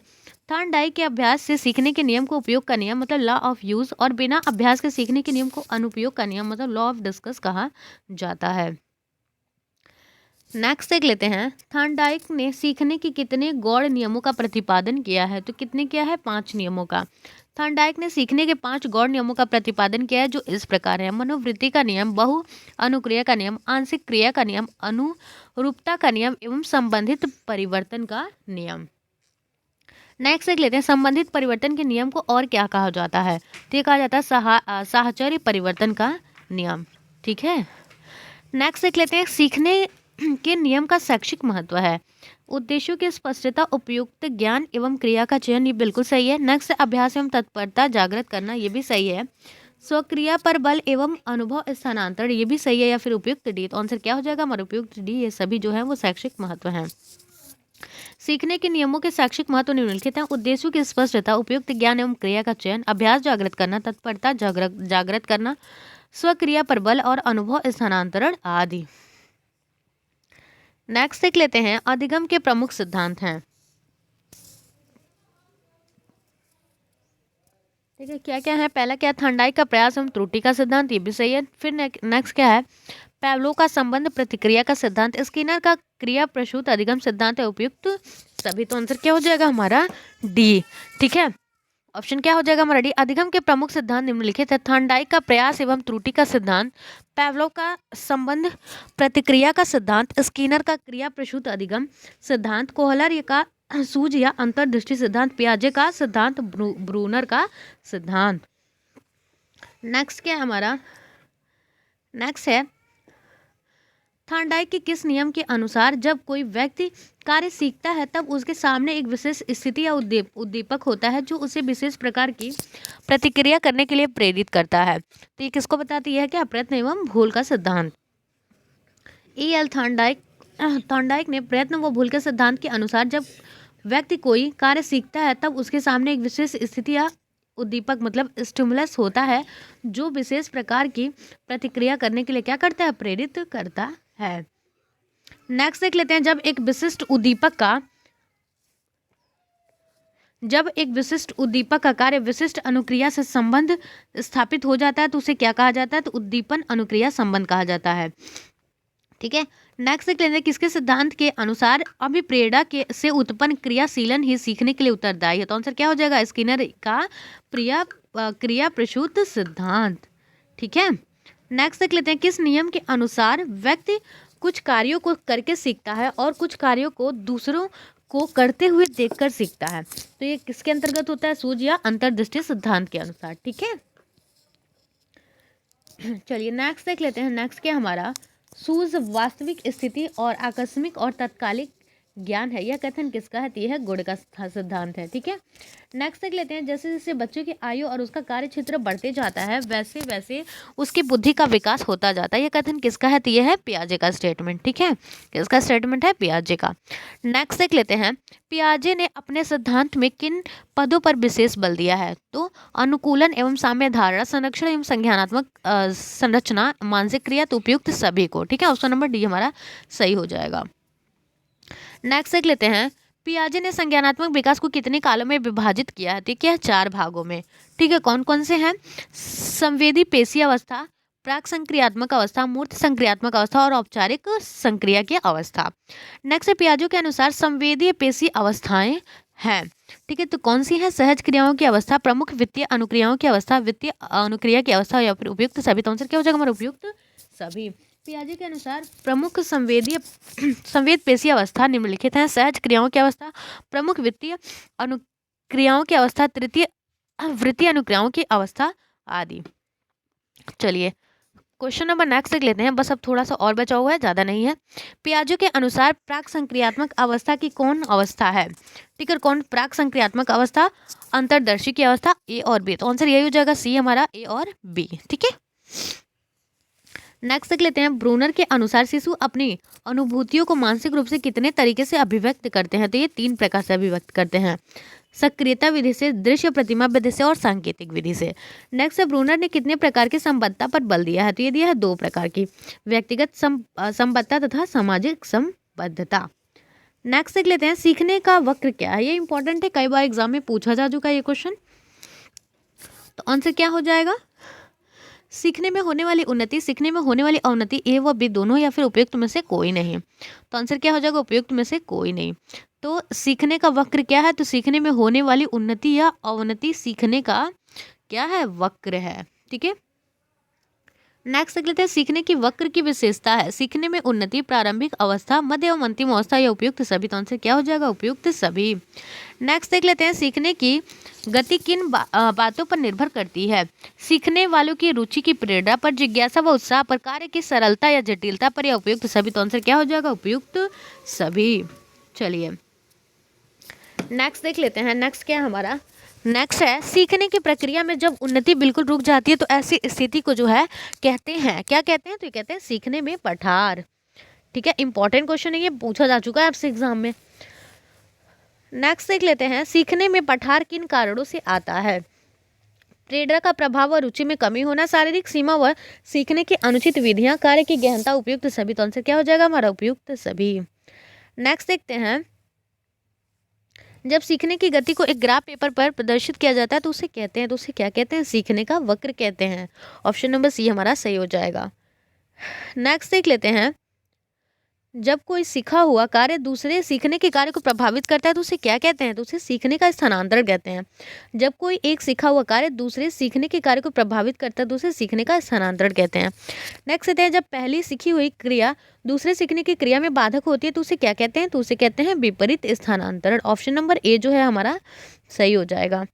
थॉर्नडाइक के अभ्यास से सीखने के नियम को उपयोग का नियम मतलब लॉ ऑफ यूज, और बिना अभ्यास के सीखने के नियम को अनुप्रयोग का नियम मतलब लॉ ऑफ डिस्कस कहा जाता है। नेक्स्ट देख लेते हैं, थॉर्नडाइक ने सीखने के कितने गौड़ नियमों का प्रतिपादन किया है, तो कितने किया है, 5 नियमों का। थॉर्नडाइक ने सीखने के 5 गौड़ नियमों का प्रतिपादन किया है, जो इस प्रकार है। मनोवृत्ति का नियम, बहु अनुक्रिया का नियम, आंशिक क्रिया का नियम, अनुरूपता का नियम एवं संबंधित परिवर्तन का नियम। नेक्स्ट देख लेते हैं, संबंधित परिवर्तन के नियम को और क्या कहा जाता है, तो ये कहा जाता है साहचर्य परिवर्तन का नियम। ठीक है, नेक्स्ट देख लेते हैं, सीखने के नियम का शैक्षिक महत्व है। उद्देश्यों की स्पष्टता, उपयुक्त ज्ञान एवं क्रिया का चयन, ये बिल्कुल सही है। नेक्स्ट, अभ्यास एवं तत्परता जागृत करना, ये भी सही है। स्वक्रिया पर बल एवं अनुभव स्थानांतरण, ये भी सही है, या फिर उपयुक्त डी। तो आंसर क्या हो जाएगा हमारा, उपयुक्त डी। ये सभी जो है वो शैक्षिक महत्व हैं। सीखने के नियमों के शैक्षिक महत्व निम्नलिखित हैं। उद्देश्यों की स्पष्टता, उपयुक्त ज्ञान एवं क्रिया का चयन, अभ्यास जागृत करना, तत्परता जागृत करना, स्वक्रिया पर बल और अनुभव स्थानांतरण आदि। नेक्स्ट देख लेते हैं, अधिगम के प्रमुख सिद्धांत हैं। ठीक है, क्या क्या है, पहला क्या है, थॉर्नडाइक का प्रयास एवं त्रुटि का सिद्धांत, ये भी सही है। फिर नेक्स्ट क्या है, पैवलोव का संबंध प्रतिक्रिया का सिद्धांत, स्किनर का क्रिया प्रसूत अधिगम सिद्धांत है, उपयुक्त सभी। तो आंसर क्या हो जाएगा हमारा, डी। ठीक है, ऑप्शन क्या हो जाएगा हमारा डी। अधिगम के प्रमुख सिद्धांत निम्नलिखित है। थॉर्नडाइक का प्रयास एवं त्रुटि का सिद्धांत, पैवलोव का संबंध प्रतिक्रिया का सिद्धांत, स्किनर का क्रिया प्रसूत अधिगम सिद्धांत, कोहलर का सूझ या अंतर्दृष्टि सिद्धांत, पियाजे का सिद्धांत, ब्रूनर का सिद्धांत। नेक्स्ट क्या है हमारा, नेक्स्ट है, थॉर्नडाइक के किस नियम के अनुसार जब कोई व्यक्ति कार्य सीखता है तब उसके सामने एक विशेष स्थिति या उद्दीपक होता है जो उसे विशेष प्रकार की प्रतिक्रिया करने के लिए प्रेरित करता है। तो ये किसको बताती है, क्या, प्रयत्न एवं भूल का सिद्धांत। E.L. थॉर्नडाइक ने प्रयत्न व भूल के सिद्धांत के अनुसार जब व्यक्ति कोई कार्य सीखता है तब उसके सामने एक विशेष स्थिति या उद्दीपक मतलब स्टिमुलस होता है जो विशेष प्रकार की प्रतिक्रिया करने के लिए क्या करता है, प्रेरित करता है। नेक्स्ट देख लेते हैं, जब एक विशिष्ट उद्दीपक का कार्य विशिष्ट अनुक्रिया से संबंध स्थापित हो जाता है तो उसे क्या कहा जाता है, तो उद्दीपन अनुक्रिया संबंध कहा जाता है। ठीक है, नेक्स्ट देख लेते हैं, किसके सिद्धांत के अनुसार अभिप्रेरणा से उत्पन्न क्रियाशीलन ही सीखने के लिए उत्तरदायी है। तो आंसर क्या हो जाएगा, स्किनर का क्रिया प्रसूत सिद्धांत। ठीक है, नेक्स्ट देख लेते हैं, किस नियम के अनुसार व्यक्ति कुछ कार्यों को करके सीखता है और कुछ कार्यों को दूसरों को करते हुए देखकर सीखता है। तो ये किसके अंतर्गत होता है, सूझ या अंतर्दृष्टि सिद्धांत के अनुसार। ठीक है, चलिए नेक्स्ट देख लेते हैं। नेक्स्ट क्या हमारा, सूझ वास्तविक स्थिति और आकस्मिक और तत्कालिक ज्ञान है। यह कथन किसका है? तो यह है गुड का सिद्धांत है। ठीक है, नेक्स्ट देख लेते हैं। जैसे जैसे बच्चों की आयु और उसका कार्य क्षेत्र बढ़ते जाता है वैसे वैसे उसकी बुद्धि का विकास होता जाता है। यह कथन किसका है? तो यह है पियाजे का स्टेटमेंट। ठीक है, किसका स्टेटमेंट है? पियाजे का। नेक्स्ट देख लेते हैं। पियाजे ने अपने सिद्धांत में किन पदों पर विशेष बल दिया है? तो अनुकूलन एवं साम्य धारणा, संरक्षण एवं संज्ञानात्मक संरचना, मानसिक क्रिया, तो उपयुक्त सभी को। ठीक है, ऑप्शन नंबर डी हमारा सही हो जाएगा। नेक्स्ट देख लेते हैं। पियाजे ने संज्ञानात्मक विकास को कितने कालों में विभाजित किया है? ठीक है, 4 भागों में। ठीक है, कौन कौन से हैं? संवेदी पेशी अवस्था, प्राक संक्रियात्मक अवस्था, मूर्त संक्रियात्मक अवस्था और औपचारिक संक्रिया की अवस्था। नेक्स्ट है, पियाजे के अनुसार संवेदीय पेशी अवस्थाएं हैं। ठीक है, तो कौन सी है? सहज क्रियाओं की अवस्था, प्रमुख वित्तीय अनुक्रियाओं की अवस्था, वित्तीय अनुक्रिया की अवस्था या फिर उपयुक्त सभी। तो आंसर क्या हो जाएगा हमारा? उपयुक्त सभी। पियाजे के अनुसार प्रमुख संवेद पेशी अवस्था निम्नलिखित हैं: सहज क्रियाओं की अवस्था, प्रमुख वित्तीय अनुक्रियाओं की अवस्था, तृतीय वृत्तीय अनुक्रियाओं की अवस्था आदि। चलिए क्वेश्चन नंबर नेक्स्ट देख लेते हैं। बस अब थोड़ा सा और बचा हुआ है, ज़्यादा नहीं है। पियाजे के अनुसार प्राक संक्रियात्मक अवस्था की कौन अवस्था है? ठीक है, कौन प्राक संक्रियात्मक अवस्था? अंतर्दर्शी की अवस्था, ए और बी। तो आंसर यही हो जाएगा सी हमारा, ए और बी। ठीक है, नेक्स्ट देख लेते हैं। ब्रूनर के अनुसार शिशु अपनी अनुभूतियों को मानसिक रूप से कितने तरीके से अभिव्यक्त करते हैं? तो ये 3 प्रकार से अभिव्यक्त करते हैं: सक्रियता विधि से, दृश्य प्रतिमा विधि से और सांकेतिक विधि से। नेक्स्ट है, ब्रूनर ने कितने प्रकार की संबद्धता पर बल दिया है? तो ये दिया है 2 प्रकार की, व्यक्तिगत संबद्धता तथा सामाजिक संबद्धता। नेक्स्ट देख लेते हैं। सीखने का वक्र क्या है? ये इंपॉर्टेंट है, कई बार एग्जाम में पूछा जा चुका है ये क्वेश्चन। तो आंसर क्या हो जाएगा? सीखने में होने वाली उन्नति, सीखने में होने वाली अवनति, ए व बी दोनों, या फिर उपयुक्त में से कोई नहीं। तो आंसर क्या हो जाएगा? उपयुक्त में से कोई नहीं। तो सीखने का वक्र क्या है? तो सीखने में होने वाली उन्नति या अवनति सीखने का क्या है? वक्र है। ठीक है, नेक्स्ट देख लेते हैं। सीखने की वक्र की विशेषता है: सीखने में उन्नति, प्रारंभिक अवस्था, मध्य एवं अंतिम अवस्था या उपयुक्त सभी। तो आंसर क्या हो जाएगा? उपयुक्त सभी। नेक्स्ट देख लेते हैं। सीखने की गति किन बातों पर निर्भर करती है? सीखने वालों की रुचि की प्रेरणा पर, जिज्ञासा व उत्साह पर, कार्य की सरलता या जटिलता पर या उपयुक्त सभी। तो आंसर क्या हो जाएगा? उपयुक्त सभी। चलिए नेक्स्ट देख लेते हैं। नेक्स्ट क्या है हमारा? नेक्स्ट है, सीखने की प्रक्रिया में जब उन्नति बिल्कुल रुक जाती है तो ऐसी स्थिति को जो है कहते हैं, क्या कहते हैं? तो ये कहते हैं सीखने में पठार। ठीक है, इंपॉर्टेंट क्वेश्चन है, ये पूछा जा चुका है आपसे एग्जाम में। नेक्स्ट देख लेते हैं। सीखने में पठार किन कारणों से आता है? प्रेरणा का प्रभाव व रुचि में कमी होना, शारीरिक सीमा व सीखने की अनुचित विधियां, कार्य की गहनता, उपयुक्त सभी। तो आंसर क्या हो जाएगा हमारा? उपयुक्त सभी। नेक्स्ट देखते हैं। जब सीखने की गति को एक ग्राफ पेपर पर प्रदर्शित किया जाता है तो उसे कहते हैं, तो उसे क्या कहते हैं? सीखने का वक्र कहते हैं। ऑप्शन नंबर सी हमारा सही हो जाएगा। नेक्स्ट देख लेते हैं। जब कोई सीखा हुआ कार्य दूसरे सीखने के कार्य को प्रभावित करता है तो उसे क्या कहते हैं? तो उसे सीखने का स्थानांतरण कहते हैं। जब कोई एक सीखा हुआ कार्य दूसरे सीखने के कार्य को प्रभावित करता है तो उसे सीखने का स्थानांतरण कहते हैं। नेक्स्ट कहते हैं, जब पहली सीखी हुई क्रिया दूसरे सीखने की क्रिया में बाधक होती है तो उसे क्या कहते हैं? तो उसे कहते हैं विपरीत स्थानांतरण। ऑप्शन नंबर ए जो है हमारा सही हो जाएगा।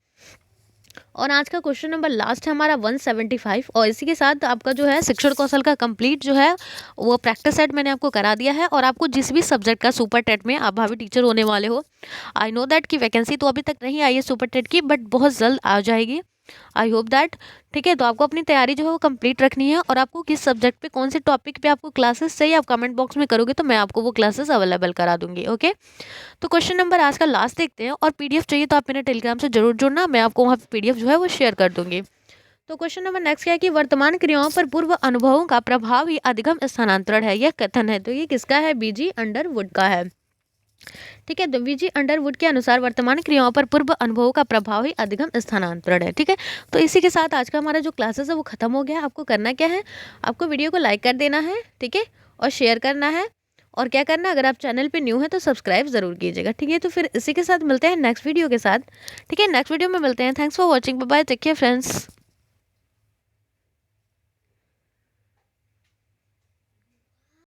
और आज का क्वेश्चन नंबर लास्ट है हमारा 175, और इसी के साथ आपका जो है शिक्षण कौशल का कंप्लीट जो है वो प्रैक्टिस सेट मैंने आपको करा दिया है। और आपको जिस भी सब्जेक्ट का सुपर टेट में आप भावी टीचर होने वाले हो, आई नो दैट की वैकेंसी तो अभी तक नहीं आई है सुपर टेट की, बट बहुत जल्द आ जाएगी, आई होप दैट। ठीक है, तो आपको अपनी तैयारी जो है वो कंप्लीट रखनी है। और आपको किस सब्जेक्ट पे, कौन से टॉपिक पे आपको क्लासेस चाहिए, आप कमेंट बॉक्स में करोगे तो मैं आपको वो क्लासेस अवेलेबल करा दूंगी। ओके, तो क्वेश्चन नंबर आज का लास्ट देखते हैं। और पीडीएफ चाहिए तो आप मेरे टेलीग्राम से जरूर जुड़ना, मैं आपको वहाँ पीडीएफ जो है वो शेयर कर दूंगी। तो क्वेश्चन नंबर नेक्स्ट क्या है कि वर्तमान क्रियाओं पर पूर्व अनुभवों का प्रभाव ही अधिगम स्थानांतरण है, यह कथन है। तो ये किसका है? बीजी अंडरवुड का है। ठीक है, बीजी अंडरवुड के अनुसार वर्तमान क्रियाओं पर पूर्व अनुभवों का प्रभाव ही अधिगम स्थानांतरण है। ठीक है, तो इसी के साथ आज का हमारा जो क्लासेस है वो खत्म हो गया। आपको करना क्या है? आपको वीडियो को लाइक कर देना है, ठीक है, और शेयर करना है। और क्या करना, अगर आप चैनल पे न्यू है तो सब्सक्राइब जरूर कीजिएगा। ठीक है, तो फिर इसी के साथ मिलते हैं नेक्स्ट वीडियो के साथ। ठीक है, नेक्स्ट वीडियो में मिलते हैं। Thanks for watching, bye bye, take care friends.